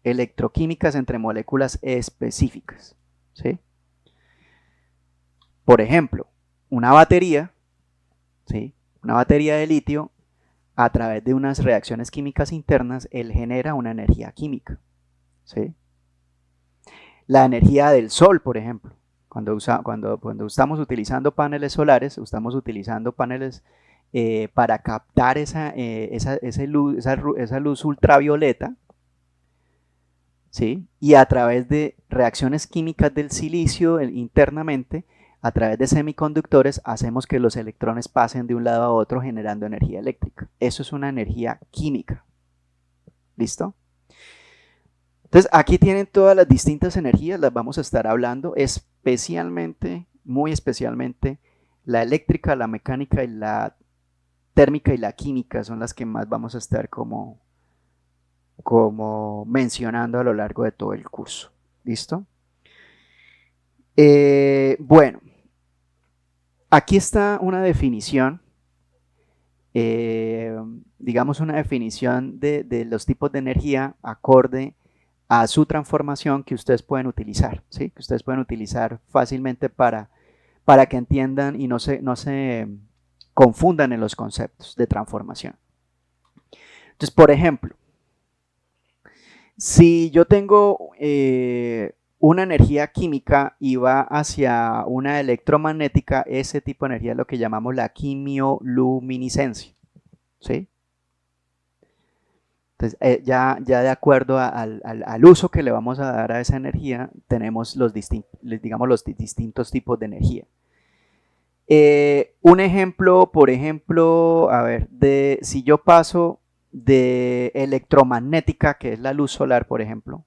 entre moléculas específicas, ¿sí? Por ejemplo, una batería, ¿sí? Una batería de litio, a través de unas reacciones químicas internas, él genera una energía química, ¿sí? La energía del sol, por ejemplo, cuando estamos utilizando paneles solares, estamos utilizando paneles para captar esa luz ultravioleta, ¿sí? Y a través de reacciones químicas del silicio internamente, a través de semiconductores, hacemos que los electrones pasen de un lado a otro generando energía eléctrica. Eso es una energía química. ¿Listo? Entonces, aquí tienen todas las distintas energías, las vamos a estar hablando, especialmente, muy especialmente, la eléctrica, la mecánica y la térmica y la química son las que más vamos a estar como mencionando a lo largo de todo el curso. ¿Listo? Bueno, aquí está una definición, digamos una definición de los tipos de energía acorde a su transformación que ustedes pueden utilizar, ¿sí? Que ustedes pueden utilizar fácilmente para que entiendan y no se confundan en los conceptos de transformación. Entonces, por ejemplo, si yo tengo una energía química y va hacia una electromagnética, ese tipo de energía es lo que llamamos la quimioluminiscencia, ¿sí? Entonces, ya de acuerdo al uso que le vamos a dar a esa energía, tenemos los distintos tipos de energía. Un ejemplo, por ejemplo, a ver, si yo paso de electromagnética, que es la luz solar, por ejemplo,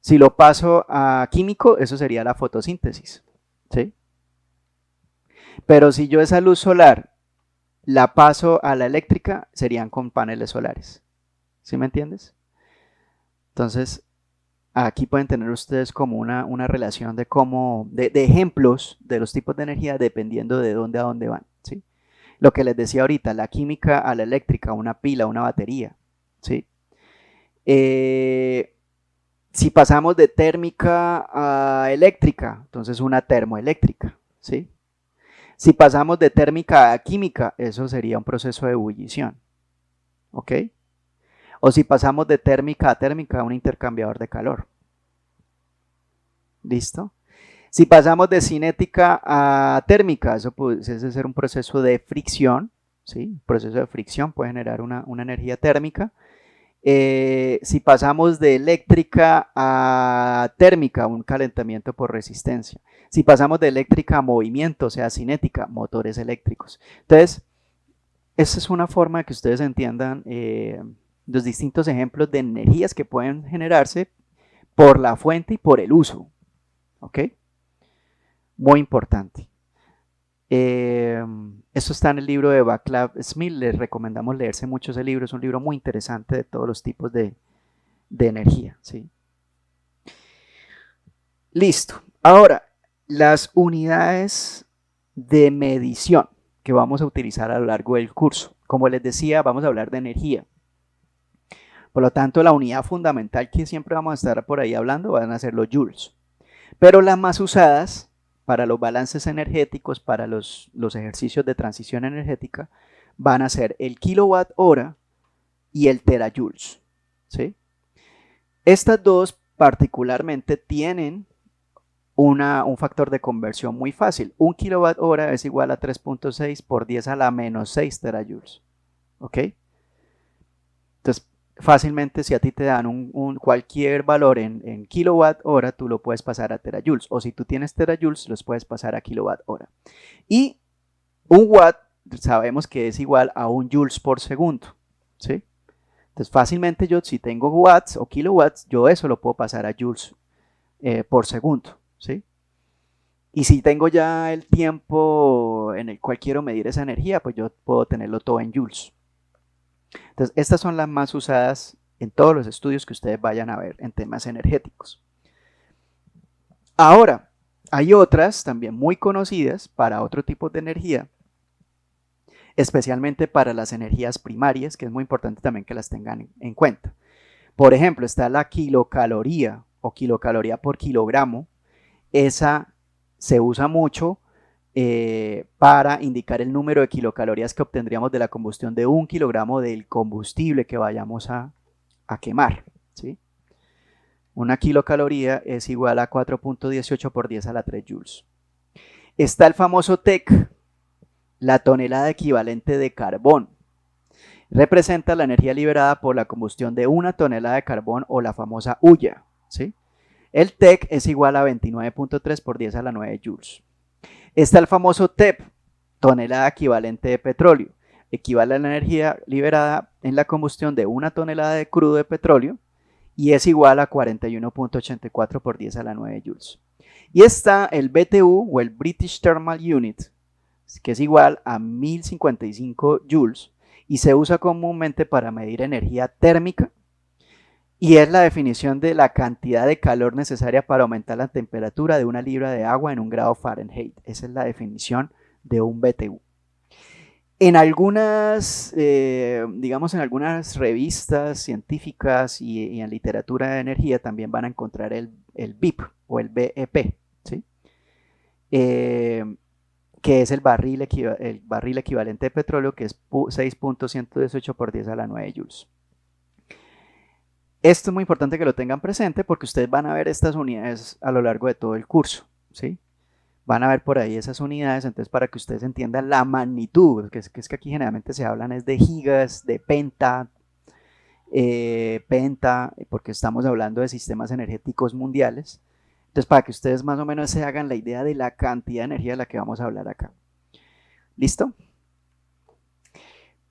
si lo paso a químico, eso sería la fotosíntesis, ¿sí? Pero si yo esa luz solar la paso a la eléctrica, serían con paneles solares, ¿sí me entiendes? Entonces, aquí pueden tener ustedes como una relación de ejemplos de los tipos de energía dependiendo de dónde a dónde van, ¿sí? Lo que les decía ahorita, la química a la eléctrica, una pila, una batería, ¿sí? Si pasamos de térmica a eléctrica, entonces una termoeléctrica, ¿sí? Si pasamos de térmica a química, eso sería un proceso de ebullición, ¿ok? O si pasamos de térmica a térmica, un intercambiador de calor. ¿Listo? Si pasamos de cinética a térmica, eso puede ser un proceso de fricción, ¿sí? Un proceso de fricción puede generar una energía térmica. Si pasamos de eléctrica a térmica, un calentamiento por resistencia. Si pasamos de eléctrica a movimiento, o sea, cinética, motores eléctricos. Entonces, esa es una forma de que ustedes entiendan los distintos ejemplos de energías que pueden generarse por la fuente y por el uso. ¿Ok? Muy importante. Esto está en el libro de Václav Smil. Les recomendamos leerse mucho ese libro. Es un libro muy interesante de todos los tipos de energía. ¿Sí? Listo. Ahora, las unidades de medición que vamos a utilizar a lo largo del curso. Como les decía, vamos a hablar de energía. Por lo tanto, la unidad fundamental que siempre vamos a estar por ahí hablando van a ser los joules. Pero las más usadas para los balances energéticos, para los ejercicios de transición energética, van a ser el kilowatt hora y el terajoules, ¿sí? Estas dos particularmente tienen un factor de conversión muy fácil. Un kilowatt hora es igual a 3.6 por 10 a la menos 6 terajoules, ¿ok? Entonces, fácilmente si a ti te dan cualquier valor en kilowatt hora, tú lo puedes pasar a terajoules, o si tú tienes terajoules, los puedes pasar a kilowatt hora. Y un watt sabemos que es igual a un joules por segundo, ¿sí? Entonces fácilmente yo, si tengo watts o kilowatts, yo eso lo puedo pasar a joules por segundo, ¿sí? Y si tengo ya el tiempo en el cual quiero medir esa energía, pues yo puedo tenerlo todo en joules. Entonces, estas son las más usadas en todos los estudios que ustedes vayan a ver en temas energéticos. Ahora, hay otras también muy conocidas para otro tipo de energía, especialmente para las energías primarias, que es muy importante también que las tengan en cuenta. Por ejemplo, está la kilocaloría o kilocaloría por kilogramo. Esa se usa mucho para indicar el número de kilocalorías que obtendríamos de la combustión de 1 kilogramo del combustible que vayamos a quemar, ¿sí? Una kilocaloría es igual a 4.18 por 10 a la 3 joules. Está el famoso TEC, la tonelada equivalente de carbón. Representa la energía liberada por la combustión de una tonelada de carbón o la famosa hulla, ¿sí? El TEC es igual a 29.3 por 10 a la 9 joules. Está el famoso TEP, tonelada equivalente de petróleo. Equivale a la energía liberada en la combustión de una tonelada de crudo de petróleo y es igual a 41.84 por 10 a la 9 joules. Y está el BTU o el British Thermal Unit, que es igual a 1055 joules y se usa comúnmente para medir energía térmica y es la definición de la cantidad de calor necesaria para aumentar la temperatura de una libra de agua en 1 grado Fahrenheit. Esa es la definición de un BTU. En algunas, digamos, en algunas revistas científicas y en literatura de energía también van a encontrar el BIP o el BEP, ¿sí? Que es el barril equivalente de petróleo, que es 6.118 por 10 a la 9 joules. Esto es muy importante que lo tengan presente porque ustedes van a ver estas unidades a lo largo de todo el curso, ¿sí? Van a ver por ahí esas unidades, entonces para que ustedes entiendan la magnitud, que es que aquí generalmente se hablan es de gigas, de penta, porque estamos hablando de sistemas energéticos mundiales. Entonces para que ustedes más o menos se hagan la idea de la cantidad de energía de la que vamos a hablar acá. ¿Listo?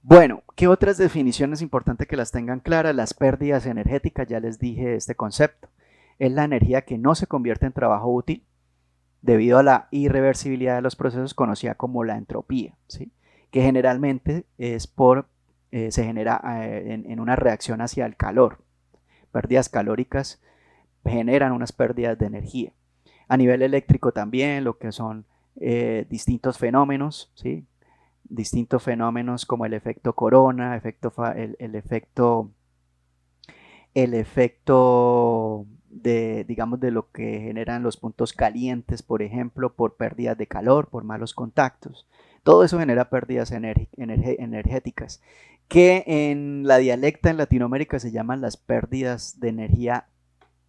Bueno, ¿qué otras definiciones importantes que las tengan claras? Las pérdidas energéticas, ya les dije este concepto. Es la energía que no se convierte en trabajo útil debido a la irreversibilidad de los procesos conocida como la entropía, ¿sí? Que generalmente es se genera en una reacción hacia el calor. Pérdidas calóricas generan unas pérdidas de energía. A nivel eléctrico también, lo que son distintos fenómenos, ¿sí? Distintos fenómenos como el efecto corona, el efecto de, digamos, de lo que generan los puntos calientes, por ejemplo, por pérdidas de calor, por malos contactos. Todo eso genera pérdidas energéticas, que en la dialecta en Latinoamérica se llaman las pérdidas de energía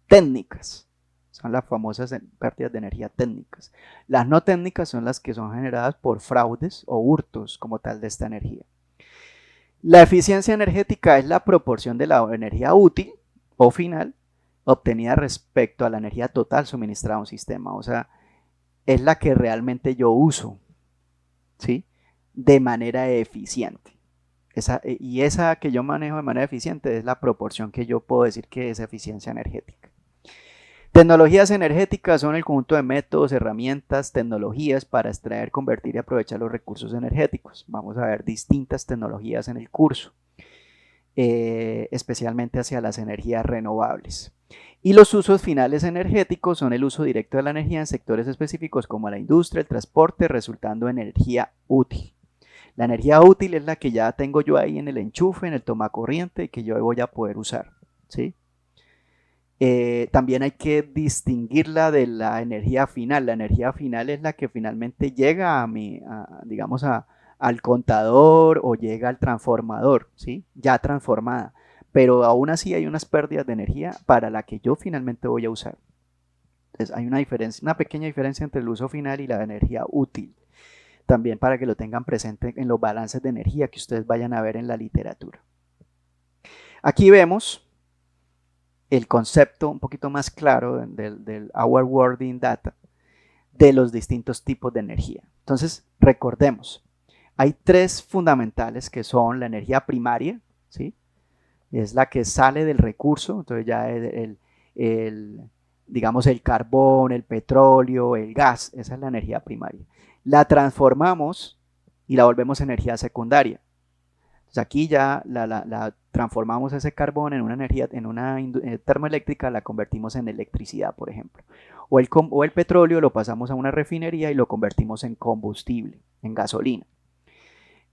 técnicas. Son las famosas pérdidas de energía técnicas. Las no técnicas son las que son generadas por fraudes o hurtos como tal de esta energía. La eficiencia energética es la proporción de la energía útil o final obtenida respecto a la energía total suministrada a un sistema. O sea, es la que realmente yo uso, ¿sí? De manera eficiente. Y esa que yo manejo de manera eficiente es la proporción que yo puedo decir que es eficiencia energética. Tecnologías energéticas son el conjunto de métodos, herramientas, tecnologías para extraer, convertir y aprovechar los recursos energéticos. Vamos a ver distintas tecnologías en el curso, especialmente hacia las energías renovables. Y los usos finales energéticos son el uso directo de la energía en sectores específicos como la industria, el transporte, resultando en energía útil. La energía útil es la que ya tengo yo ahí en el enchufe, en el tomacorriente y que yo voy a poder usar, ¿sí? También hay que distinguirla de la energía final. La energía final es la que finalmente llega al contador o llega al transformador, ¿sí? Ya transformada. Pero aún así hay unas pérdidas de energía para la que yo finalmente voy a usar. Entonces hay una pequeña diferencia entre el uso final y la energía útil. También para que lo tengan presente en los balances de energía que ustedes vayan a ver en la literatura. Aquí vemos el concepto un poquito más claro del Hour Wording Data de los distintos tipos de energía. Entonces, recordemos, hay tres fundamentales que son la energía primaria, ¿sí? Es la que sale del recurso, entonces ya digamos el carbón, el petróleo, el gas, esa es la energía primaria. La transformamos y la volvemos energía secundaria. Entonces aquí ya la transformamos ese carbón en una energía, en una termoeléctrica, la convertimos en electricidad, por ejemplo. O el petróleo lo pasamos a una refinería y lo convertimos en combustible, en gasolina.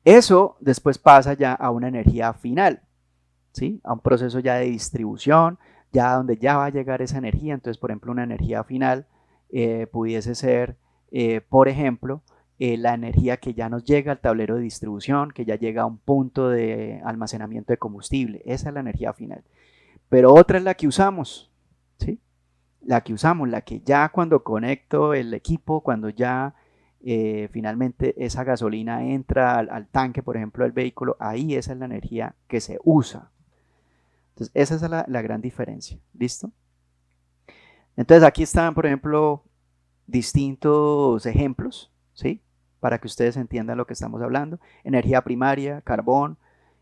Eso después pasa ya a una energía final, ¿sí? A un proceso ya de distribución, ya donde ya va a llegar esa energía. Entonces, por ejemplo, una energía final pudiese ser, por ejemplo, la energía que ya nos llega al tablero de distribución, que ya llega a un punto de almacenamiento de combustible. Esa es la energía final. Pero otra es la que usamos, ¿sí? La que usamos, la que ya cuando conecto el equipo, cuando ya finalmente esa gasolina entra al tanque, por ejemplo, del vehículo, ahí esa es la energía que se usa. Entonces, esa es la gran diferencia. ¿Listo? Entonces, aquí están, por ejemplo, distintos ejemplos, ¿sí? Para que ustedes entiendan lo que estamos hablando. Energía primaria, carbón,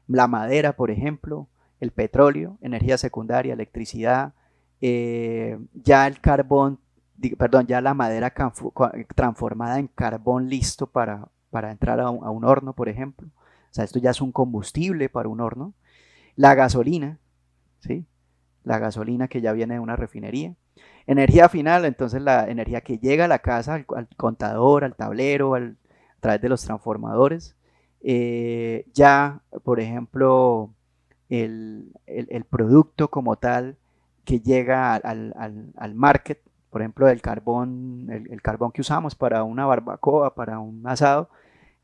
la madera, por ejemplo, el petróleo, energía secundaria, electricidad, ya el carbón, perdón, ya la madera transformada en carbón listo para entrar a un horno, por ejemplo. O sea, esto ya es un combustible para un horno. La gasolina, ¿sí? La gasolina que ya viene de una refinería. Energía final, entonces la energía que llega a la casa, al contador, al tablero, a través de los transformadores. Ya, por ejemplo, el producto como tal que llega al market, por ejemplo, el carbón que usamos para una barbacoa, para un asado,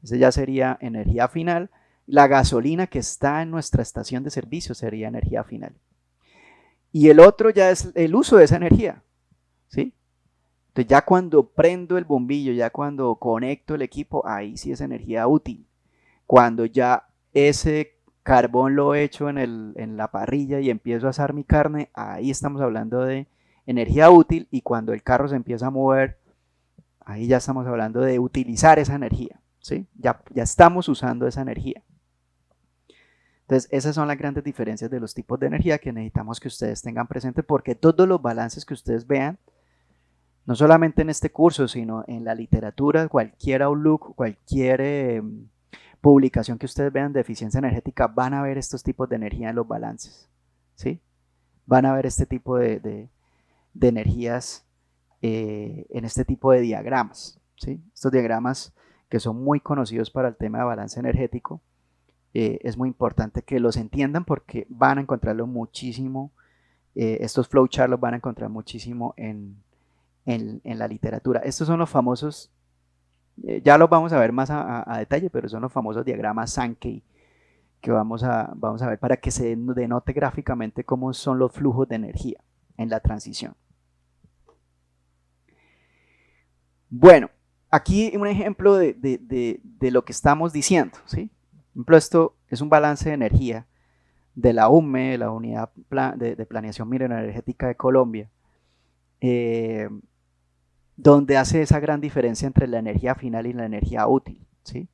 ese ya sería energía final. La gasolina que está en nuestra estación de servicio sería energía final. Y el otro ya es el uso de esa energía, ¿sí? Entonces ya cuando prendo el bombillo, ya cuando conecto el equipo, ahí sí es energía útil. Cuando ya ese carbón lo echo en la parrilla y empiezo a asar mi carne, ahí estamos hablando de energía útil. Y cuando el carro se empieza a mover, ahí ya estamos hablando de utilizar esa energía, ¿sí? Ya estamos usando esa energía. Entonces, esas son las grandes diferencias de los tipos de energía que necesitamos que ustedes tengan presente, porque todos los balances que ustedes vean, no solamente en este curso, sino en la literatura, cualquier Outlook, cualquier publicación que ustedes vean de eficiencia energética, van a ver estos tipos de energía en los balances, ¿sí? Van a ver este tipo de energías en este tipo de diagramas, ¿sí? Estos diagramas que son muy conocidos para el tema de balance energético. Es muy importante que los entiendan porque van a encontrarlo muchísimo, estos flowcharts los van a encontrar muchísimo en la literatura. Estos son los famosos, ya los vamos a ver más a detalle, pero son los famosos diagramas Sankey que vamos a ver para que se denote gráficamente cómo son los flujos de energía en la transición. Bueno, aquí un ejemplo de lo que estamos diciendo, ¿sí? Por ejemplo, esto es un balance de energía de la UME, de la Unidad de Planeación Mineroenergética de Colombia, donde hace esa gran diferencia entre la energía final y la energía útil, ¿sí?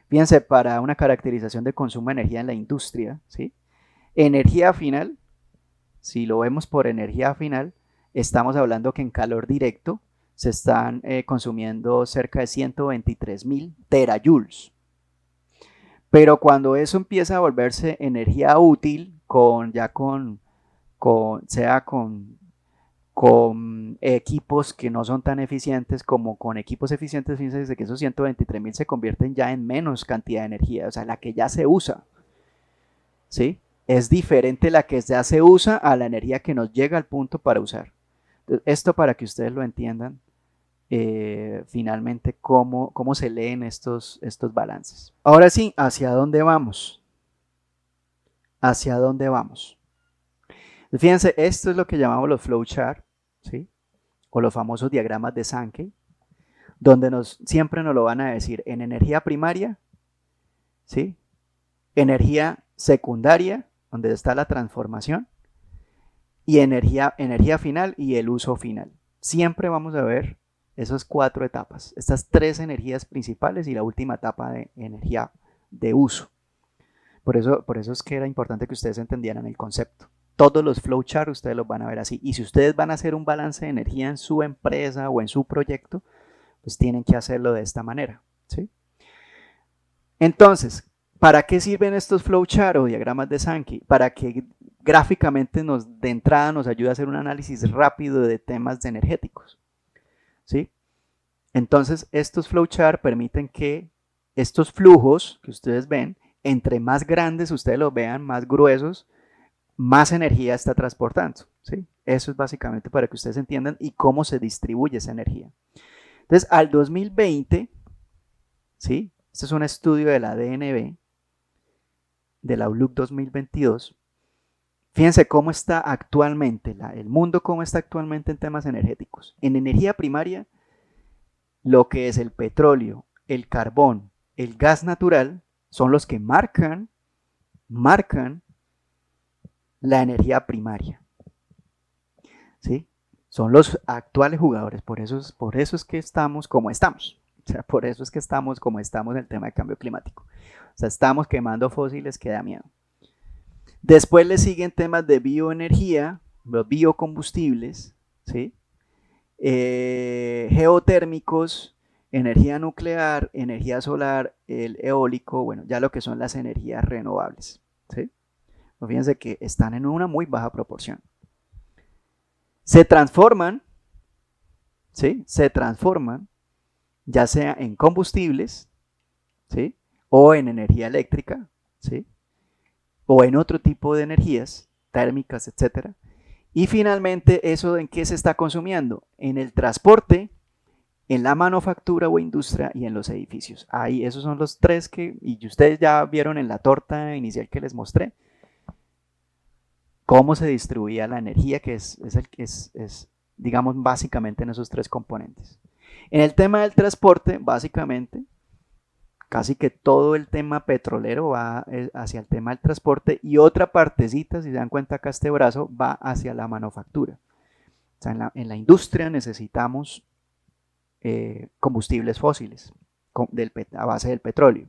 Fíjense, para una caracterización de consumo de energía en la industria, ¿sí? Energía final, si lo vemos por energía final, estamos hablando que en calor directo se están consumiendo cerca de 123.000 terajoules. Pero cuando eso empieza a volverse energía útil, sea con equipos que no son tan eficientes como con equipos eficientes, fíjense que esos 123.000 se convierten ya en menos cantidad de energía, o sea, la que ya se usa, ¿sí? Es diferente la que ya se usa a la energía que nos llega al punto para usar. Entonces, esto para que ustedes lo entiendan, finalmente cómo se leen estos balances. Ahora sí, ¿hacia dónde vamos? ¿Hacia dónde vamos? Fíjense, esto es lo que llamamos los flowcharts, ¿sí? O los famosos diagramas de Sankey, donde siempre nos lo van a decir en energía primaria, ¿sí? Energía secundaria, donde está la transformación, y energía final y el uso final. Siempre vamos a ver esas 4 etapas, estas 3 energías principales y la última etapa de energía de uso. Por eso es que era importante que ustedes entendieran el concepto. Todos los flowcharts ustedes los van a ver así. Y si ustedes van a hacer un balance de energía en su empresa o en su proyecto, pues tienen que hacerlo de esta manera, ¿sí? Entonces, ¿para qué sirven estos flowcharts o diagramas de Sankey? Para que gráficamente de entrada nos ayude a hacer un análisis rápido de temas energéticos, ¿sí? Entonces, estos flowcharts permiten que estos flujos que ustedes ven, entre más grandes ustedes los vean, más gruesos, más energía está transportando, ¿sí? Eso es básicamente para que ustedes entiendan y cómo se distribuye esa energía. Entonces, al 2020, ¿sí? Este es un estudio de la DNB, de la Outlook 2022. Fíjense cómo está actualmente, el mundo cómo está actualmente en temas energéticos. En energía primaria, lo que es el petróleo, el carbón, el gas natural, son los que marcan la energía primaria, ¿sí? Son los actuales jugadores, por eso es que estamos como estamos. O sea, por eso es que estamos como estamos en el tema de cambio climático. O sea, estamos quemando fósiles que da miedo. Después le siguen temas de bioenergía, los biocombustibles, ¿sí? Geotérmicos, energía nuclear, energía solar, el eólico, bueno, ya lo que son las energías renovables, ¿sí? Pues fíjense que están en una muy baja proporción. Se transforman, ¿sí? Se transforman, ya sea en combustibles, ¿sí? O en energía eléctrica, ¿sí? O en otro tipo de energías térmicas, etcétera. Y finalmente, ¿eso en qué se está consumiendo? En el transporte, en la manufactura o industria y en los edificios. Ahí, esos son los tres que, y ustedes ya vieron en la torta inicial que les mostré, cómo se distribuía la energía, que es digamos, básicamente en esos tres componentes. En el tema del transporte, básicamente, casi que todo el tema petrolero va hacia el tema del transporte y otra partecita, si se dan cuenta acá este brazo, va hacia la manufactura. O sea, en la industria necesitamos combustibles fósiles a base del petróleo.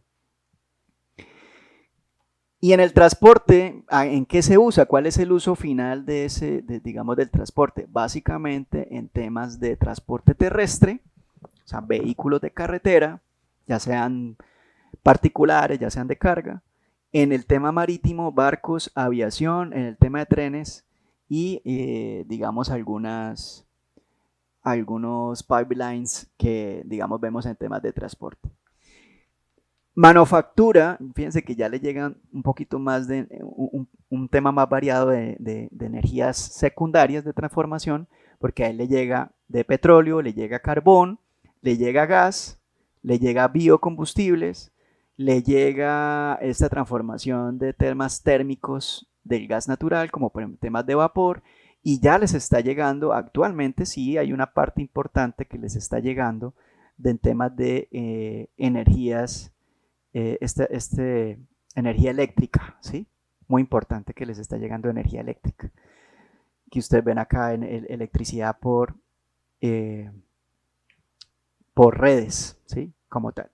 Y en el transporte, ¿en qué se usa? ¿Cuál es el uso final digamos, del transporte? Básicamente en temas de transporte terrestre, o sea, vehículos de carretera, ya sean particulares, ya sean de carga. En el tema marítimo, barcos, aviación, en el tema de trenes y, digamos, algunos pipelines que, digamos, vemos en temas de transporte. Manufactura, fíjense que ya le llegan un poquito más de un tema más variado de energías secundarias de transformación, porque a él le llega de petróleo, le llega carbón, le llega gas, le llega biocombustibles, le llega esta transformación de temas térmicos del gas natural, como por ejemplo temas de vapor, y ya les está llegando, actualmente sí hay una parte importante que les está llegando de temas de energías energía eléctrica, ¿sí? Muy importante que les está llegando energía eléctrica. Que ustedes ven acá en electricidad por redes, ¿sí? Como tal.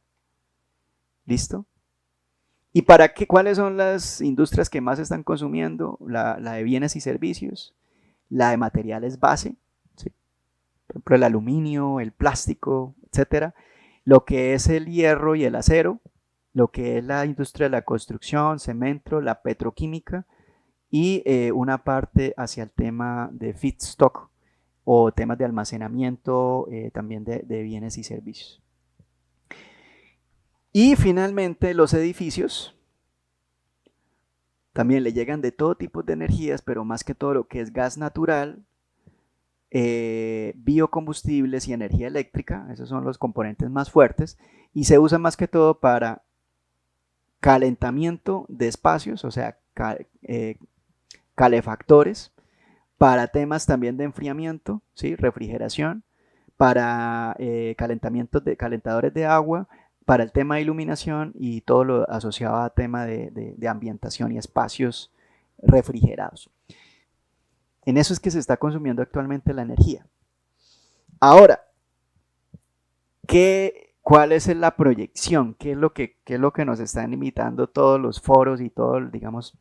¿Listo? ¿Y para qué? ¿Cuáles son las industrias que más están consumiendo? La de bienes y servicios, la de materiales base, ¿sí? Por ejemplo, el aluminio, el plástico, etcétera. Lo que es el hierro y el acero, lo que es la industria de la construcción, cemento, la petroquímica y una parte hacia el tema de feedstock o temas de almacenamiento también de bienes y servicios. Y finalmente los edificios también le llegan de todo tipo de energías, pero más que todo lo que es gas natural, biocombustibles y energía eléctrica, esos son los componentes más fuertes y se usa más que todo para calentamiento de espacios, o sea, calefactores, para temas también de enfriamiento, ¿sí? Refrigeración, para calentadores de agua, para el tema de iluminación y todo lo asociado a tema de ambientación y espacios refrigerados. En eso es que se está consumiendo actualmente la energía. Ahora, ¿cuál es la proyección? ¿Qué es lo que nos están invitando todos los foros y digamos,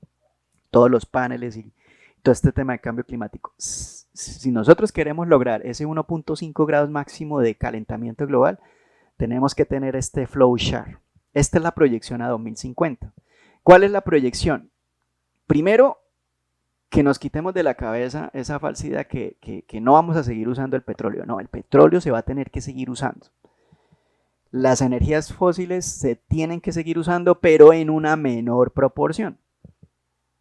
todos los paneles y todo este tema de cambio climático? Si nosotros queremos lograr ese 1.5 grados máximo de calentamiento global, tenemos que tener este flowchart. Esta es la proyección a 2050. ¿Cuál es la proyección? Primero, que nos quitemos de la cabeza esa falsidad que no vamos a seguir usando el petróleo. No, el petróleo se va a tener que seguir usando. Las energías fósiles se tienen que seguir usando, pero en una menor proporción.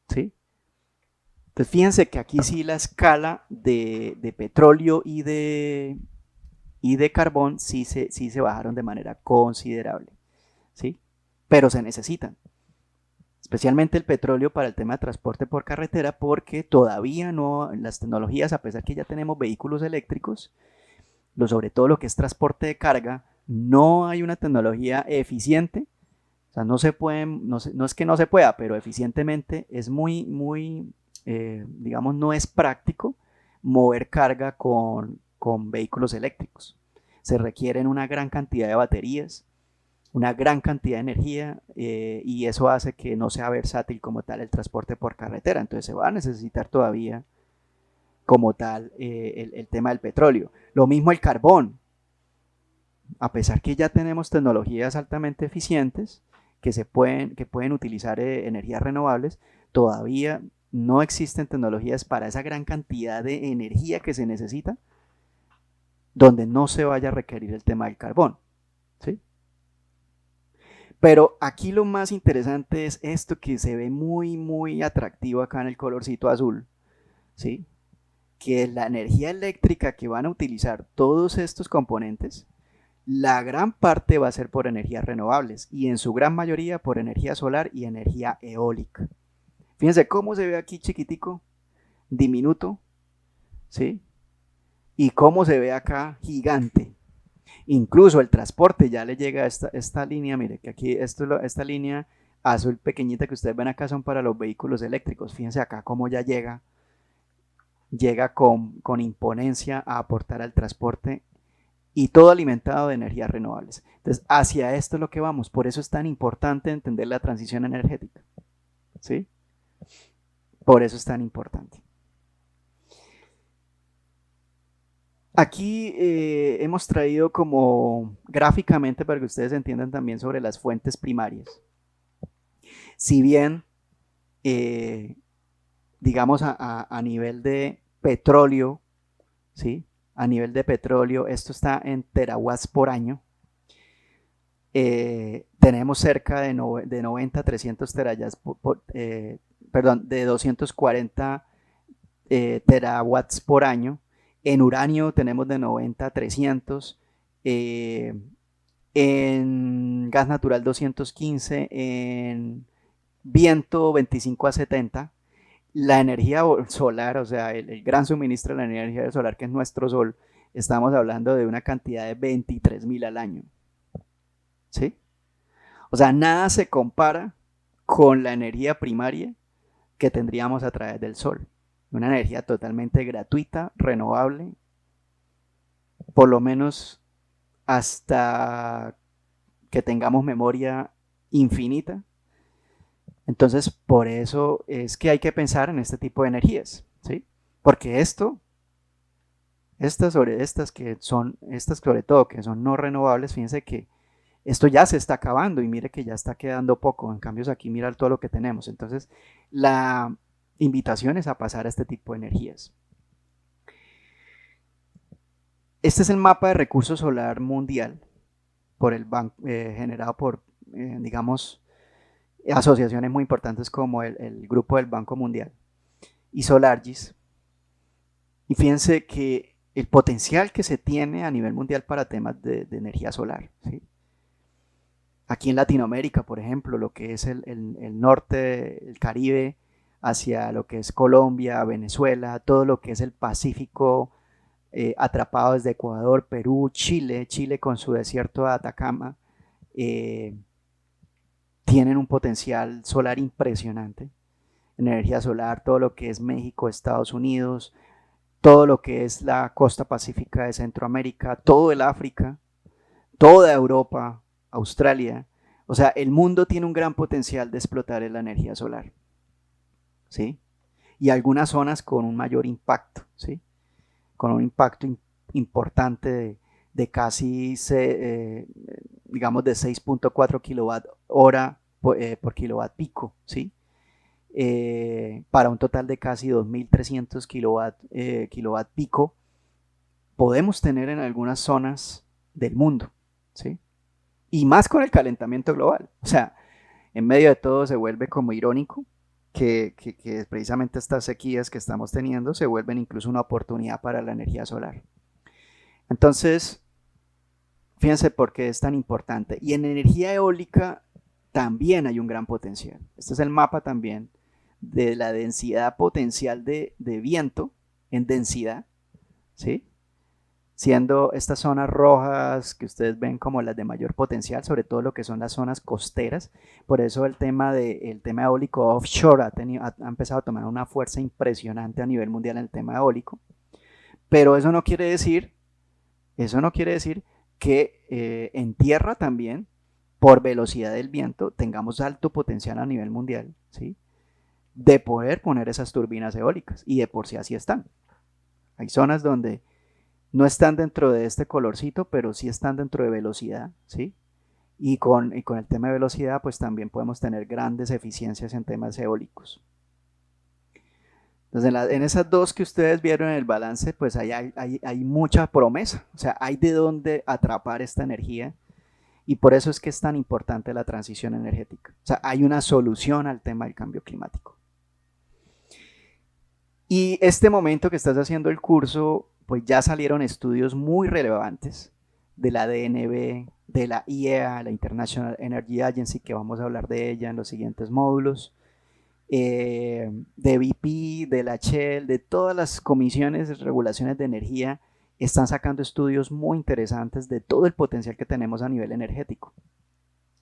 ¿Sí? Entonces fíjense que aquí sí la escala de petróleo y de carbón sí se bajaron de manera considerable. ¿Sí? Pero se necesitan. Especialmente el petróleo para el tema de transporte por carretera, porque todavía no, las tecnologías, a pesar que ya tenemos vehículos eléctricos, sobre todo lo que es transporte de carga, no hay una tecnología eficiente. O sea, no es que no se pueda, pero eficientemente es digamos, no es práctico mover carga con vehículos eléctricos. Se requieren una gran cantidad de baterías, una gran cantidad de energía, y eso hace que no sea versátil como tal el transporte por carretera. Entonces se va a necesitar todavía como tal el tema del petróleo. Lo mismo el carbón. A pesar que ya tenemos tecnologías altamente eficientes que pueden utilizar energías renovables, todavía no existen tecnologías para esa gran cantidad de energía que se necesita donde no se vaya a requerir el tema del carbón, ¿sí? Pero aquí lo más interesante es esto que se ve muy atractivo acá en el colorcito azul, ¿sí? Que la energía eléctrica que van a utilizar todos estos componentes, la gran parte va a ser por energías renovables y en su gran mayoría por energía solar y energía eólica. Fíjense cómo se ve aquí chiquitico, diminuto, ¿sí? Y cómo se ve acá gigante. Incluso el transporte ya le llega a esta línea, mire que aquí esta línea azul pequeñita que ustedes ven acá son para los vehículos eléctricos. Fíjense acá cómo ya llega con imponencia a aportar al transporte y todo alimentado de energías renovables. Entonces, hacia esto es lo que vamos. Por eso es tan importante entender la transición energética, ¿sí? Por eso es tan importante. Aquí hemos traído como gráficamente para que ustedes entiendan también sobre las fuentes primarias. Si bien, digamos, a nivel de petróleo, ¿sí? A nivel de petróleo, esto está en terawatts por año. Tenemos cerca de 90 a 300 terawatts, de 240 terawatts por año. En uranio tenemos de 90 a 300, en gas natural 215, en viento 25 a 70. La energía solar, o sea, el gran suministro de la energía solar que es nuestro sol, estamos hablando de una cantidad de 23.000 al año. ¿Sí? O sea, nada se compara con la energía primaria que tendríamos a través del sol. Una energía totalmente gratuita, renovable, por lo menos hasta que tengamos memoria infinita. Entonces, por eso es que hay que pensar en este tipo de energías, ¿sí? Porque estas sobre todo que son no renovables, fíjense que esto ya se está acabando y mire que ya está quedando poco. En cambio, aquí mira todo lo que tenemos. Entonces, la invitación es a pasar a este tipo de energías. Este es el mapa de recursos solar mundial por el generado por, digamos, asociaciones muy importantes como el grupo del Banco Mundial y Solargis. Y fíjense que el potencial que se tiene a nivel mundial para temas de energía solar, ¿sí? Aquí en Latinoamérica, por ejemplo, lo que es el norte, el Caribe, hacia lo que es Colombia, Venezuela, todo lo que es el Pacífico, atrapado desde Ecuador, Perú, Chile con su desierto de Atacama, tienen un potencial solar impresionante. Energía solar, todo lo que es México, Estados Unidos, todo lo que es la costa pacífica de Centroamérica, todo el África, toda Europa, Australia. O sea, el mundo tiene un gran potencial de explotar la energía solar, ¿sí? Y algunas zonas con un mayor impacto, ¿sí? Con un impacto importante de casi, digamos, de 6.4 kilowatt hora por kilowatt pico, ¿sí? Para un total de casi 2.300 kilowatt pico podemos tener en algunas zonas del mundo, ¿sí? Y más con el calentamiento global. O sea, en medio de todo se vuelve como irónico que precisamente estas sequías que estamos teniendo se vuelven incluso una oportunidad para la energía solar. Entonces, fíjense por qué es tan importante. Y en energía eólica también hay un gran potencial. Este es el mapa también de la densidad potencial de viento en densidad, ¿sí? siendo estas zonas rojas que ustedes ven como las de mayor potencial, sobre todo lo que son las zonas costeras. Por eso el tema eólico offshore ha empezado a tomar una fuerza impresionante a nivel mundial en el tema eólico. Pero eso no quiere decir que en tierra también, por velocidad del viento, tengamos alto potencial a nivel mundial, ¿sí? De poder poner esas turbinas eólicas. Y de por sí así están. Hay zonas donde no están dentro de este colorcito, pero sí están dentro de velocidad, ¿sí? Y con el tema de velocidad, pues también podemos tener grandes eficiencias en temas eólicos. Entonces, en esas dos que ustedes vieron en el balance, pues hay mucha promesa, o sea, hay de dónde atrapar esta energía y por eso es que es tan importante la transición energética. O sea, hay una solución al tema del cambio climático. Y este momento que estás haciendo el curso, pues ya salieron estudios muy relevantes de la DNB, de la IEA, la International Energy Agency, que vamos a hablar de ella en los siguientes módulos, de BP, de la Shell, de todas las comisiones de regulaciones de energía, están sacando estudios muy interesantes de todo el potencial que tenemos a nivel energético.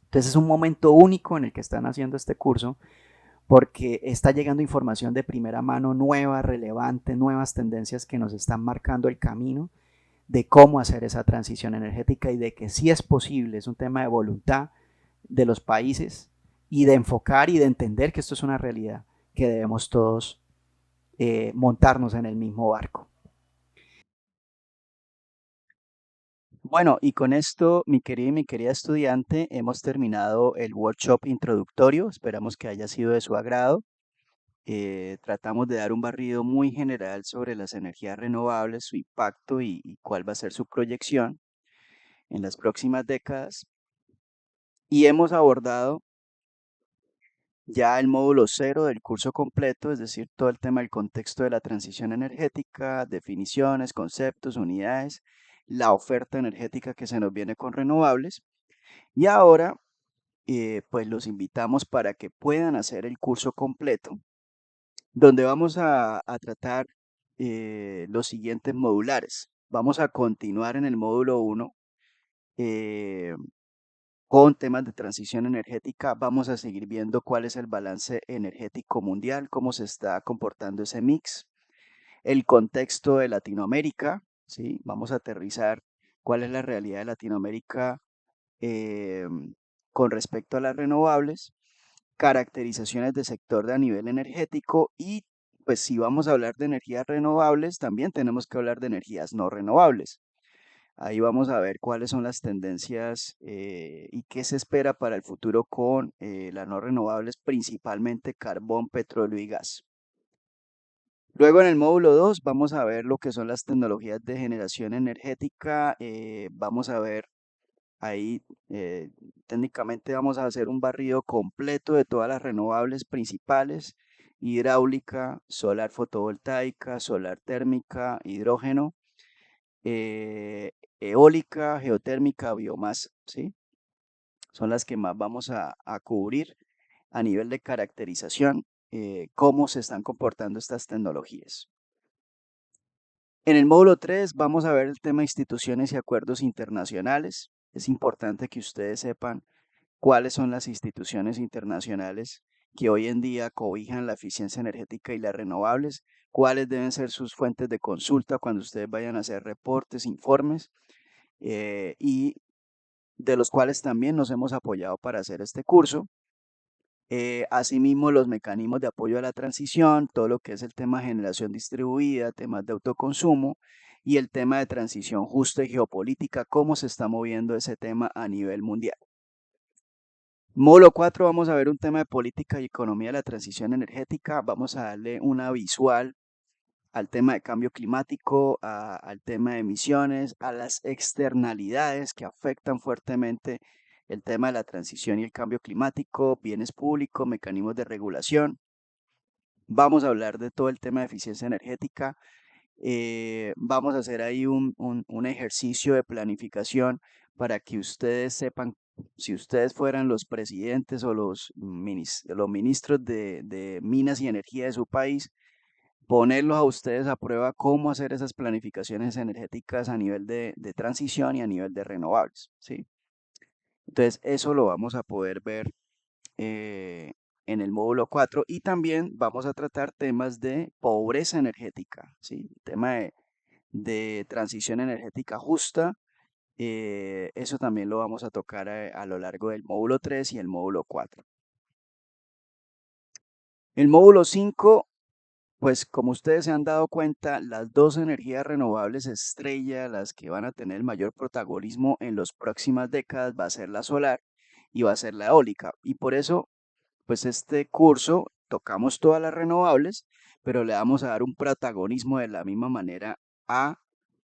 Entonces es un momento único en el que están haciendo este curso porque está llegando información de primera mano nueva, relevante, nuevas tendencias que nos están marcando el camino de cómo hacer esa transición energética y de que sí es posible, es un tema de voluntad de los países y de enfocar y de entender que esto es una realidad, que debemos todos montarnos en el mismo barco. Bueno, y con esto, mi querido y mi querida estudiante, hemos terminado el workshop introductorio. Esperamos que haya sido de su agrado. Tratamos de dar un barrido muy general sobre las energías renovables, su impacto y cuál va a ser su proyección en las próximas décadas. Y hemos abordado ya el módulo cero del curso completo, es decir, todo el tema del contexto de la transición energética, definiciones, conceptos, unidades, la oferta energética que se nos viene con renovables. Y ahora, pues los invitamos para que puedan hacer el curso completo, donde vamos a tratar los siguientes modulares. Vamos a continuar en el módulo 1 con temas de transición energética. Vamos a seguir viendo cuál es el balance energético mundial, cómo se está comportando ese mix, el contexto de Latinoamérica, ¿sí? Vamos a aterrizar cuál es la realidad de Latinoamérica eh, con respecto a las renovables, caracterizaciones de sector a nivel energético y pues si vamos a hablar de energías renovables, también tenemos que hablar de energías no renovables. Ahí vamos a ver cuáles son las tendencias y qué se espera para el futuro con las no renovables, principalmente carbón, petróleo y gas. Luego en el módulo 2 vamos a ver lo que son las tecnologías de generación energética. Vamos a ver ahí, técnicamente vamos a hacer un barrido completo de todas las renovables principales, hidráulica, solar fotovoltaica, solar térmica, hidrógeno, eh, eólica, geotérmica, biomasa, ¿sí? Son las que más vamos a cubrir a nivel de caracterización, cómo se están comportando estas tecnologías. En el módulo 3 vamos a ver el tema de instituciones y acuerdos internacionales. Es importante que ustedes sepan cuáles son las instituciones internacionales que hoy en día cobijan la eficiencia energética y las renovables, cuáles deben ser sus fuentes de consulta cuando ustedes vayan a hacer reportes, informes, y de los cuales también nos hemos apoyado para hacer este curso. Asimismo, los mecanismos de apoyo a la transición, todo lo que es el tema de generación distribuida, temas de autoconsumo y el tema de transición justa y geopolítica, cómo se está moviendo ese tema a nivel mundial. Módulo 4 vamos a ver un tema de política y economía de la transición energética. Vamos a darle una visual al tema de cambio climático, al tema de emisiones, a las externalidades que afectan fuertemente el tema de la transición y el cambio climático, bienes públicos, mecanismos de regulación. Vamos a hablar de todo el tema de eficiencia energética. Vamos a hacer ahí un ejercicio de planificación para que ustedes sepan, si ustedes fueran los presidentes o los ministros de minas y energía de su país, ponerlos a ustedes a prueba cómo hacer esas planificaciones energéticas a nivel de transición y a nivel de renovables, ¿sí? Entonces, eso lo vamos a poder ver eh, en el módulo 4 y también vamos a tratar temas de pobreza energética, ¿sí? Tema de transición energética justa, eso también lo vamos a tocar a lo largo del módulo 3 y el módulo 4. El módulo 5, pues como ustedes se han dado cuenta, las dos energías renovables estrella, las que van a tener el mayor protagonismo en las próximas décadas, va a ser la solar y va a ser la eólica. Y por eso, pues este curso tocamos todas las renovables, pero le vamos a dar un protagonismo de la misma manera a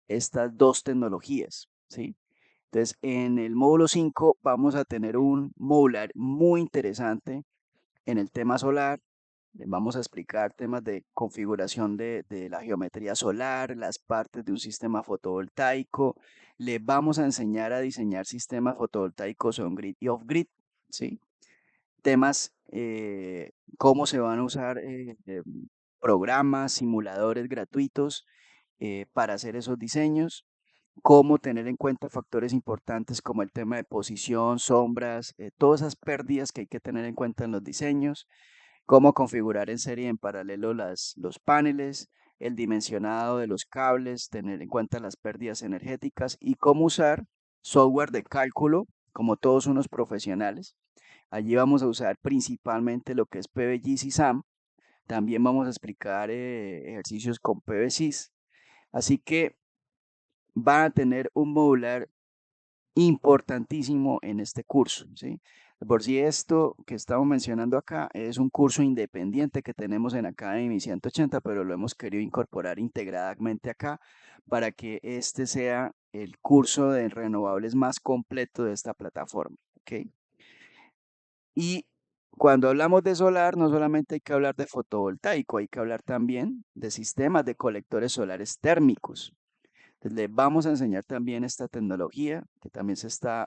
estas dos tecnologías, ¿sí? Entonces, en el módulo 5 vamos a tener un modular muy interesante en el tema solar. Les vamos a explicar temas de configuración de la geometría solar, las partes de un sistema fotovoltaico. Les vamos a enseñar a diseñar sistemas fotovoltaicos on-grid y off-grid, ¿sí? Temas, cómo se van a usar programas, simuladores gratuitos para hacer esos diseños, cómo tener en cuenta factores importantes como el tema de posición, sombras, todas esas pérdidas que hay que tener en cuenta en los diseños, cómo configurar en serie y en paralelo los paneles, el dimensionado de los cables, tener en cuenta las pérdidas energéticas y cómo usar software de cálculo como todos unos profesionales. Allí vamos a usar principalmente lo que es PBGIS y SAM. También vamos a explicar ejercicios con PBSys. Así que van a tener un modular importantísimo en este curso, ¿sí? Por si esto que estamos mencionando acá es un curso independiente que tenemos en Academy 180, pero lo hemos querido incorporar integradamente acá para que este sea el curso de renovables más completo de esta plataforma, ¿ok? Y cuando hablamos de solar, no solamente hay que hablar de fotovoltaico, hay que hablar también de sistemas de colectores solares térmicos. Entonces, les vamos a enseñar también esta tecnología, que también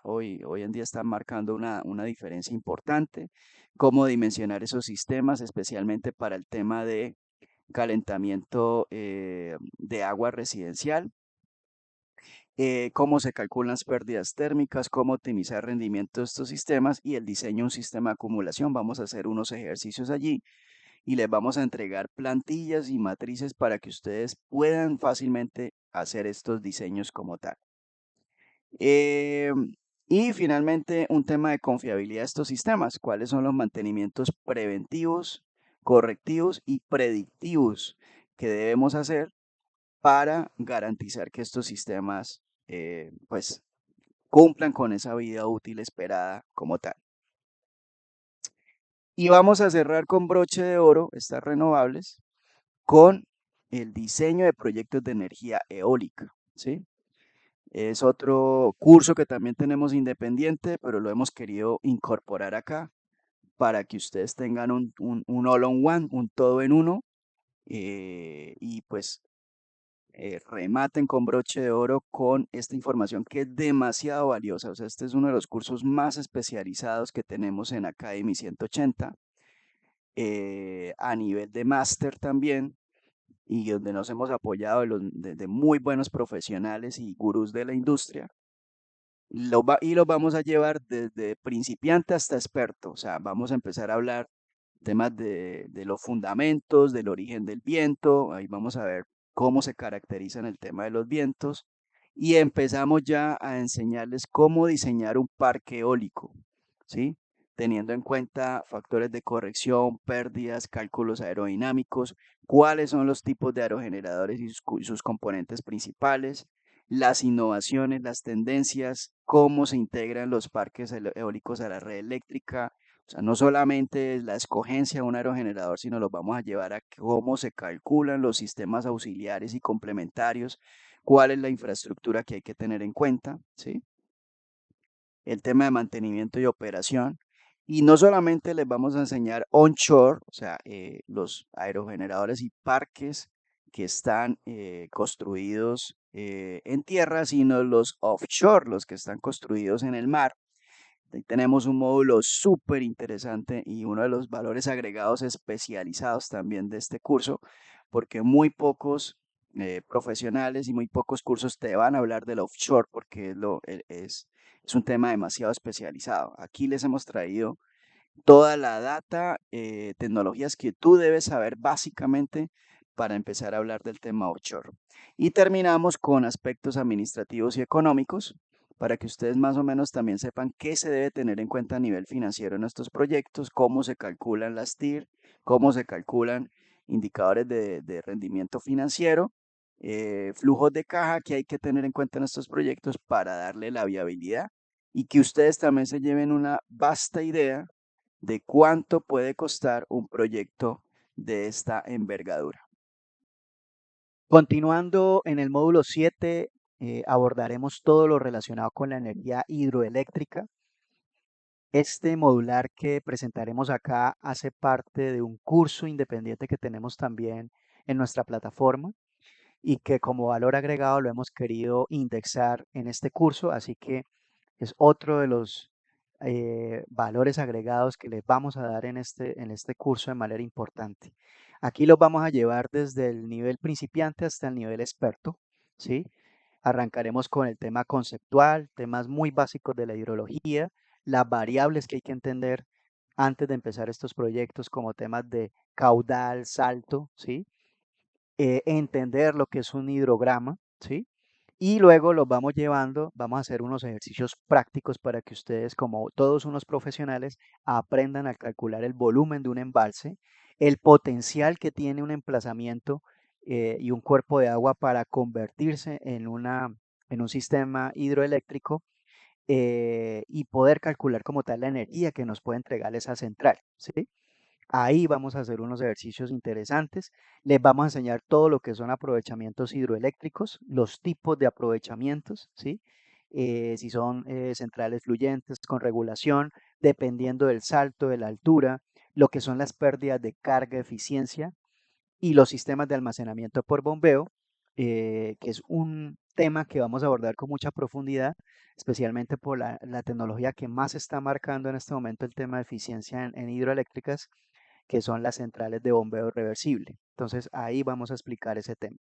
hoy en día está marcando una diferencia importante, cómo dimensionar esos sistemas, especialmente para el tema de calentamiento de agua residencial, cómo se calculan las pérdidas térmicas, cómo optimizar el rendimiento de estos sistemas y el diseño de un sistema de acumulación. Vamos a hacer unos ejercicios allí y les vamos a entregar plantillas y matrices para que ustedes puedan fácilmente hacer estos diseños como tal. Eh, y finalmente, un tema de confiabilidad de estos sistemas. ¿Cuáles son los mantenimientos preventivos, correctivos y predictivos que debemos hacer para garantizar que estos sistemas pues cumplan con esa vida útil esperada como tal? Y vamos a cerrar con broche de oro estas renovables con el diseño de proyectos de energía eólica, ¿sí? Es otro curso que también tenemos independiente, pero lo hemos querido incorporar acá para que ustedes tengan un all-on-one, un todo en uno, y pues rematen con broche de oro con esta información que es demasiado valiosa. O sea, este es uno de los cursos más especializados que tenemos en Academy 180, a nivel de máster también, y donde nos hemos apoyado de muy buenos profesionales y gurús de la industria. Y los vamos a llevar desde principiante hasta experto. O sea, vamos a empezar a hablar temas de los fundamentos, del origen del viento. Ahí vamos a ver cómo se caracteriza en el tema de los vientos. Y empezamos ya a enseñarles cómo diseñar un parque eólico, ¿sí? Teniendo en cuenta factores de corrección, pérdidas, cálculos aerodinámicos, cuáles son los tipos de aerogeneradores y sus componentes principales, las innovaciones, las tendencias, cómo se integran los parques eólicos a la red eléctrica. O sea, no solamente es la escogencia de un aerogenerador, sino los vamos a llevar a cómo se calculan los sistemas auxiliares y complementarios, cuál es la infraestructura que hay que tener en cuenta, ¿sí? El tema de mantenimiento y operación. Y no solamente les vamos a enseñar onshore, o sea, los aerogeneradores y parques que están construidos en tierra, sino los offshore, los que están construidos en el mar. Ahí tenemos un módulo súper interesante y uno de los valores agregados especializados también de este curso porque muy pocos profesionales y muy pocos cursos te van a hablar del offshore, porque es un tema demasiado especializado. Aquí les hemos traído toda la data, tecnologías que tú debes saber básicamente para empezar a hablar del tema offshore. Y terminamos con aspectos administrativos y económicos para que ustedes más o menos también sepan qué se debe tener en cuenta a nivel financiero en estos proyectos, cómo se calculan las TIR, cómo se calculan indicadores de rendimiento financiero, flujos de caja que hay que tener en cuenta en estos proyectos para darle la viabilidad y que ustedes también se lleven una vasta idea de cuánto puede costar un proyecto de esta envergadura. Continuando en el módulo 7, abordaremos todo lo relacionado con la energía hidroeléctrica. Este modular que presentaremos acá hace parte de un curso independiente que tenemos también en nuestra plataforma y que como valor agregado lo hemos querido indexar en este curso, así que es otro de los valores agregados que les vamos a dar en este curso de manera importante. Aquí los vamos a llevar desde el nivel principiante hasta el nivel experto, ¿sí? Arrancaremos con el tema conceptual, temas muy básicos de la hidrología, las variables que hay que entender antes de empezar estos proyectos como temas de caudal, salto, ¿sí? Entender lo que es un hidrograma, ¿sí? Y luego los vamos llevando, vamos a hacer unos ejercicios prácticos para que ustedes, como todos unos profesionales, aprendan a calcular el volumen de un embalse, el potencial que tiene un emplazamiento y un cuerpo de agua para convertirse en un sistema hidroeléctrico y poder calcular como tal la energía que nos puede entregar esa central, ¿sí? Ahí vamos a hacer unos ejercicios interesantes. Les vamos a enseñar todo lo que son aprovechamientos hidroeléctricos, los tipos de aprovechamientos, ¿sí? Si son centrales fluyentes con regulación, dependiendo del salto, de la altura, lo que son las pérdidas de carga, eficiencia y los sistemas de almacenamiento por bombeo, que es un tema que vamos a abordar con mucha profundidad, especialmente por la tecnología que más está marcando en este momento el tema de eficiencia en hidroeléctricas, que son las centrales de bombeo reversible. Entonces ahí vamos a explicar ese tema.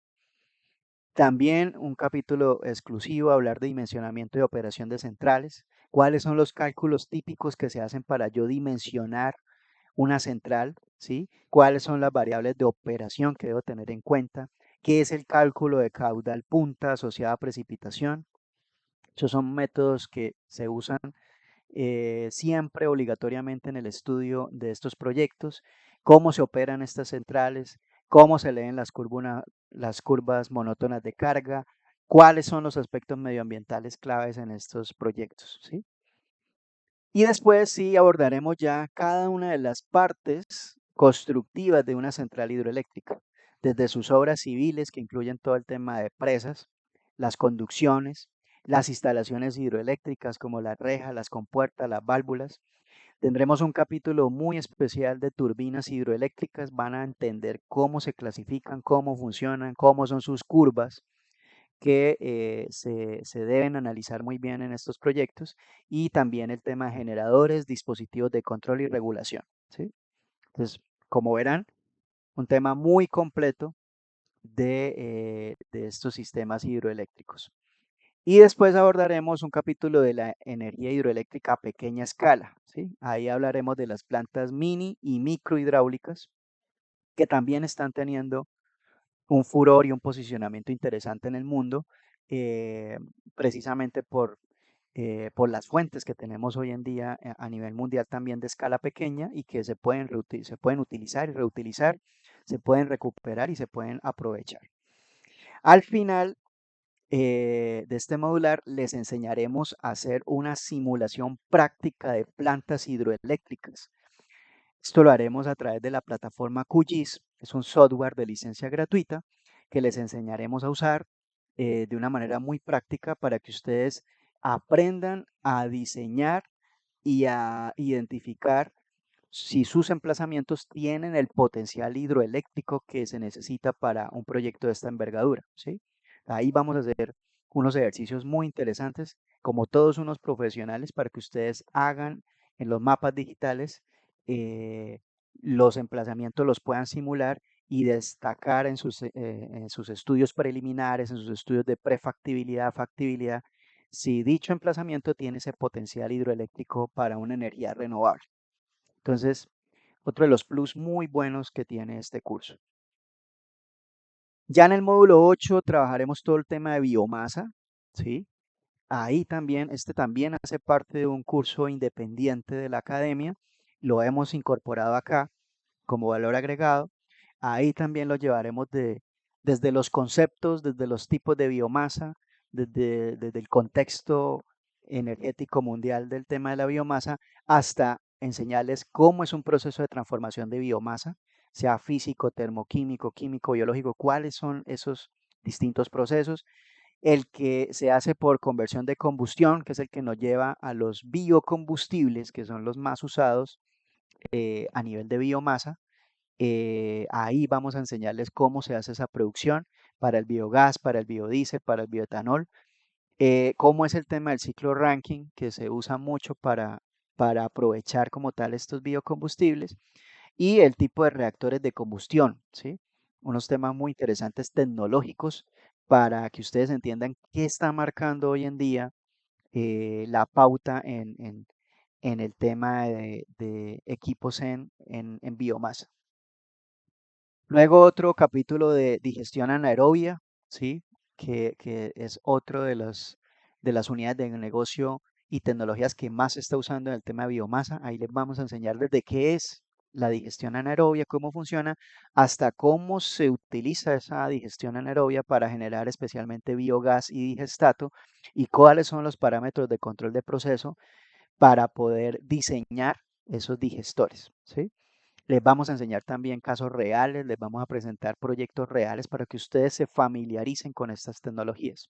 También un capítulo exclusivo, hablar de dimensionamiento y operación de centrales, cuáles son los cálculos típicos que se hacen para yo dimensionar una central, ¿sí? Cuáles son las variables de operación que debo tener en cuenta, qué es el cálculo de caudal punta asociada a precipitación. Esos son métodos que se usan siempre obligatoriamente en el estudio de estos proyectos, cómo se operan estas centrales, cómo se leen las curvas monótonas de carga, cuáles son los aspectos medioambientales claves en estos proyectos, ¿sí? Y después sí abordaremos ya cada una de las partes constructivas de una central hidroeléctrica, desde sus obras civiles que incluyen todo el tema de presas, las conducciones, las instalaciones hidroeléctricas como las rejas, las compuertas, las válvulas. Tendremos un capítulo muy especial de turbinas hidroeléctricas, van a entender cómo se clasifican, cómo funcionan, cómo son sus curvas, que se deben analizar muy bien en estos proyectos y también el tema de generadores, dispositivos de control y regulación, ¿sí? Entonces, como verán, un tema muy completo de estos sistemas hidroeléctricos. Y después abordaremos un capítulo de la energía hidroeléctrica a pequeña escala, ¿sí? Ahí hablaremos de las plantas mini y micro hidráulicas que también están teniendo un furor y un posicionamiento interesante en el mundo, eh, precisamente por las fuentes que tenemos hoy en día a nivel mundial también de escala pequeña y que se pueden utilizar y reutilizar, se pueden recuperar y se pueden aprovechar. Al final de este modular les enseñaremos a hacer una simulación práctica de plantas hidroeléctricas. Esto lo haremos a través de la plataforma QGIS, es un software de licencia gratuita que les enseñaremos a usar de una manera muy práctica para que ustedes aprendan a diseñar y a identificar si sus emplazamientos tienen el potencial hidroeléctrico que se necesita para un proyecto de esta envergadura, ¿sí? Ahí vamos a hacer unos ejercicios muy interesantes, como todos unos profesionales, para que ustedes hagan en los mapas digitales los emplazamientos, los puedan simular y destacar en sus estudios preliminares, en sus estudios de prefactibilidad, factibilidad, si dicho emplazamiento tiene ese potencial hidroeléctrico para una energía renovable. Entonces, otro de los plus muy buenos que tiene este curso. Ya en el módulo 8 trabajaremos todo el tema de biomasa, ¿sí? Ahí también, este también hace parte de un curso independiente de la academia, lo hemos incorporado acá como valor agregado. Ahí también lo llevaremos desde los conceptos, desde los tipos de biomasa, desde el contexto energético mundial del tema de la biomasa, hasta enseñarles cómo es un proceso de transformación de biomasa, sea físico, termoquímico, químico, biológico, cuáles son esos distintos procesos. El que se hace por conversión de combustión, que es el que nos lleva a los biocombustibles, que son los más usados a nivel de biomasa. Ahí vamos a enseñarles cómo se hace esa producción para el biogás, para el biodiesel, para el bioetanol, cómo es el tema del ciclo Rankine, que se usa mucho para aprovechar como tal estos biocombustibles, y el tipo de reactores de combustión, ¿sí? Unos temas muy interesantes tecnológicos para que ustedes entiendan qué está marcando hoy en día la pauta en el tema de equipos en biomasa. Luego otro capítulo de digestión anaerobia, ¿sí? Que es otro de las unidades de negocio y tecnologías que más se está usando en el tema de biomasa. Ahí les vamos a enseñar desde qué es la digestión anaerobia, cómo funciona, hasta cómo se utiliza esa digestión anaerobia para generar especialmente biogás y digestato y cuáles son los parámetros de control de proceso para poder diseñar esos digestores, ¿sí? Les vamos a enseñar también casos reales, les vamos a presentar proyectos reales para que ustedes se familiaricen con estas tecnologías.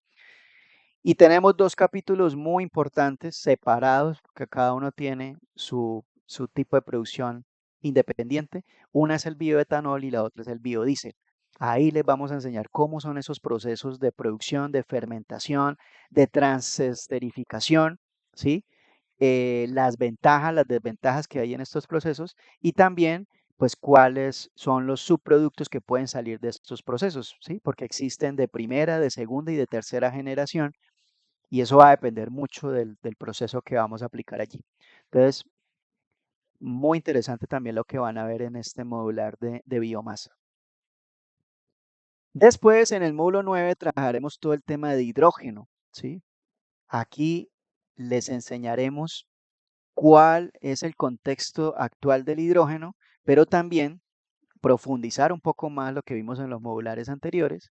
Y tenemos dos capítulos muy importantes, separados, que cada uno tiene su tipo de producción independiente. Una es el bioetanol y la otra es el biodiesel. Ahí les vamos a enseñar cómo son esos procesos de producción, de fermentación, de transesterificación, ¿sí? Las ventajas, las desventajas que hay en estos procesos y también pues cuáles son los subproductos que pueden salir de estos procesos, ¿sí? Porque existen de primera, de segunda y de tercera generación y eso va a depender mucho del proceso que vamos a aplicar allí. Entonces, muy interesante también lo que van a ver en este modular de biomasa. Después, en el módulo 9 trabajaremos todo el tema de hidrógeno, ¿sí? Aquí les enseñaremos cuál es el contexto actual del hidrógeno, pero también profundizar un poco más lo que vimos en los modulares anteriores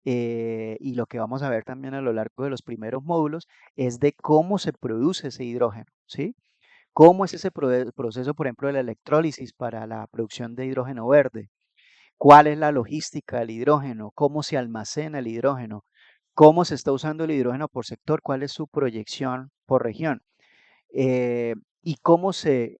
y lo que vamos a ver también a lo largo de los primeros módulos es de cómo se produce ese hidrógeno, ¿sí? ¿Cómo es ese proceso, por ejemplo, de la electrólisis para la producción de hidrógeno verde? ¿Cuál es la logística del hidrógeno? ¿Cómo se almacena el hidrógeno? ¿Cómo se está usando el hidrógeno por sector? ¿Cuál es su proyección por región? Y cómo se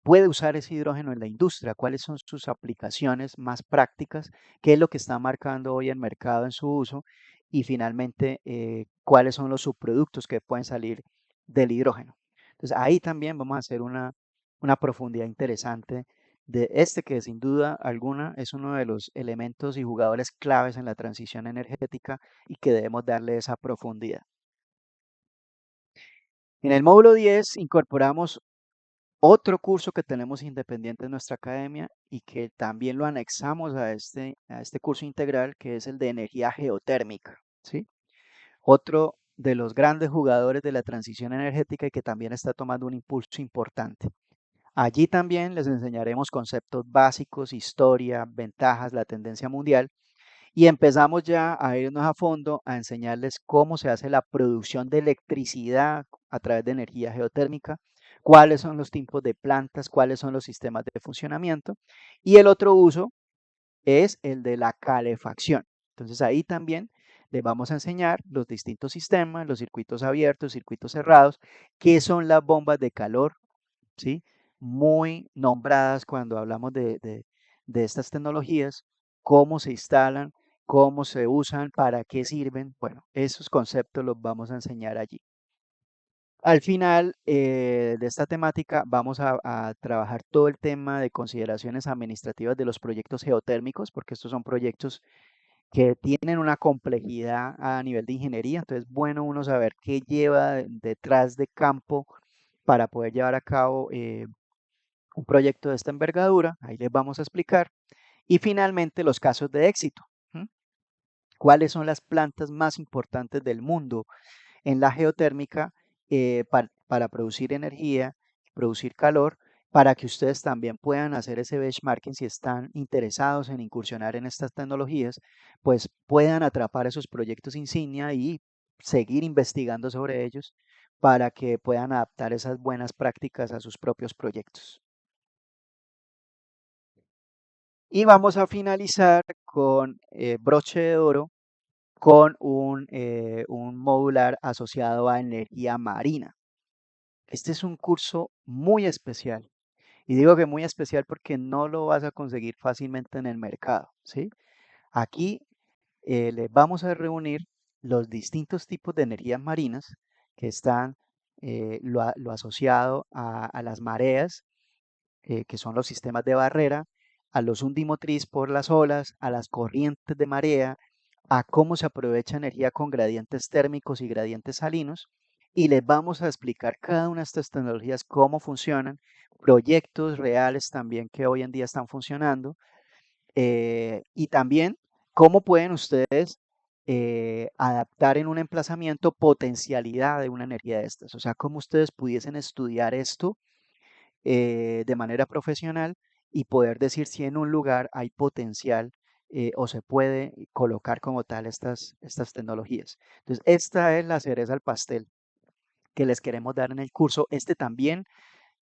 puede usar ese hidrógeno en la industria, cuáles son sus aplicaciones más prácticas, qué es lo que está marcando hoy el mercado en su uso y finalmente cuáles son los subproductos que pueden salir del hidrógeno. Entonces ahí también vamos a hacer una profundidad interesante de este que sin duda alguna es uno de los elementos y jugadores claves en la transición energética y que debemos darle esa profundidad. En el módulo 10 incorporamos otro curso que tenemos independiente en nuestra academia y que también lo anexamos a este curso integral, que es el de energía geotérmica, ¿sí? Otro de los grandes jugadores de la transición energética y que también está tomando un impulso importante. Allí también les enseñaremos conceptos básicos, historia, ventajas, la tendencia mundial y empezamos ya a irnos a fondo a enseñarles cómo se hace la producción de electricidad a través de energía geotérmica, cuáles son los tipos de plantas, cuáles son los sistemas de funcionamiento. Y el otro uso es el de la calefacción. Entonces ahí también les vamos a enseñar los distintos sistemas, los circuitos abiertos, circuitos cerrados, qué son las bombas de calor, ¿sí? Muy nombradas cuando hablamos de estas tecnologías, cómo se instalan, cómo se usan, para qué sirven. Bueno, esos conceptos los vamos a enseñar allí. Al final de esta temática vamos a trabajar todo el tema de consideraciones administrativas de los proyectos geotérmicos, porque estos son proyectos que tienen una complejidad a nivel de ingeniería, entonces bueno uno saber qué lleva detrás de campo para poder llevar a cabo un proyecto de esta envergadura, ahí les vamos a explicar, y finalmente los casos de éxito. ¿M? ¿Cuáles son las plantas más importantes del mundo en la geotérmica para producir energía, producir calor, para que ustedes también puedan hacer ese benchmarking si están interesados en incursionar en estas tecnologías, pues puedan atrapar esos proyectos insignia y seguir investigando sobre ellos para que puedan adaptar esas buenas prácticas a sus propios proyectos. Y vamos a finalizar con broche de oro con un modular asociado a energía marina. Este es un curso muy especial. Y digo que muy especial porque no lo vas a conseguir fácilmente en el mercado, ¿sí? Aquí les vamos a reunir los distintos tipos de energías marinas que están lo asociado a las mareas, que son los sistemas de barrera, a los undimotriz por las olas, a las corrientes de marea, a cómo se aprovecha energía con gradientes térmicos y gradientes salinos, y les vamos a explicar cada una de estas tecnologías, cómo funcionan, proyectos reales también que hoy en día están funcionando, y también cómo pueden ustedes adaptar en un emplazamiento potencialidad de una energía de estas, o sea, cómo ustedes pudiesen estudiar esto de manera profesional y poder decir si en un lugar hay potencial o se puede colocar como tal estas tecnologías. Entonces, esta es la cereza al pastel que les queremos dar en el curso. Este también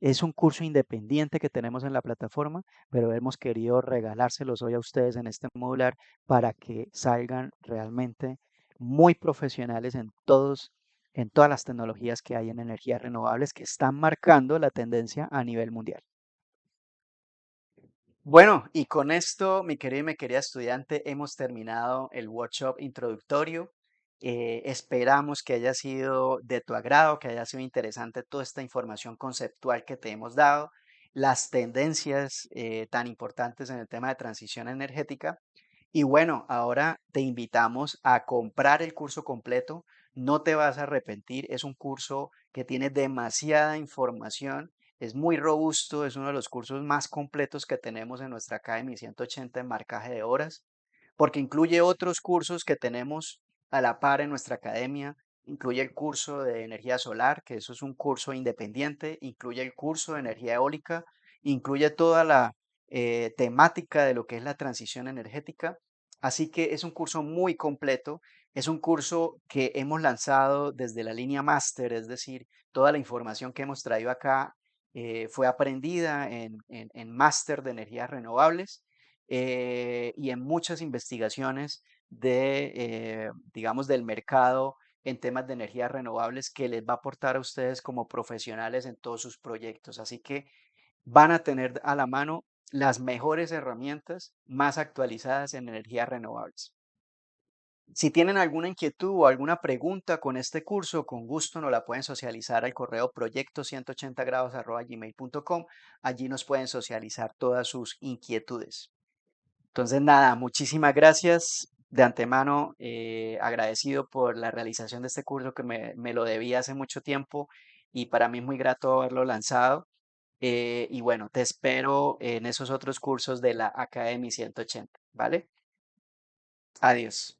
es un curso independiente que tenemos en la plataforma, pero hemos querido regalárselos hoy a ustedes en este modular para que salgan realmente muy profesionales en todas las tecnologías que hay en energías renovables que están marcando la tendencia a nivel mundial. Bueno, y con esto, mi querido y mi querida estudiante, hemos terminado el workshop introductorio. Esperamos que haya sido de tu agrado, que haya sido interesante toda esta información conceptual que te hemos dado, las tendencias tan importantes en el tema de transición energética. Y bueno, ahora te invitamos a comprar el curso completo. No te vas a arrepentir. Es un curso que tiene demasiada información. Es muy robusto. Es uno de los cursos más completos que tenemos en nuestra Academy 180 en marcaje de horas, porque incluye otros cursos que tenemos a la par en nuestra academia. Incluye el curso de energía solar, que eso es un curso independiente. Incluye el curso de energía eólica. Incluye toda la temática de lo que es la transición energética. Así que es un curso muy completo, es un curso que hemos lanzado desde la línea máster, es decir, toda la información que hemos traído acá fue aprendida en máster de energías renovables y en muchas investigaciones digamos, del mercado en temas de energías renovables que les va a aportar a ustedes como profesionales en todos sus proyectos. Así que van a tener a la mano las mejores herramientas más actualizadas en energías renovables. Si tienen alguna inquietud o alguna pregunta con este curso, con gusto nos la pueden socializar al correo proyecto180grados@gmail.com. Allí nos pueden socializar todas sus inquietudes. Entonces, nada, muchísimas gracias de antemano, agradecido por la realización de este curso que me lo debía hace mucho tiempo y para mí es muy grato haberlo lanzado. Y bueno, te espero en esos otros cursos de la Academy 180, ¿vale? Adiós.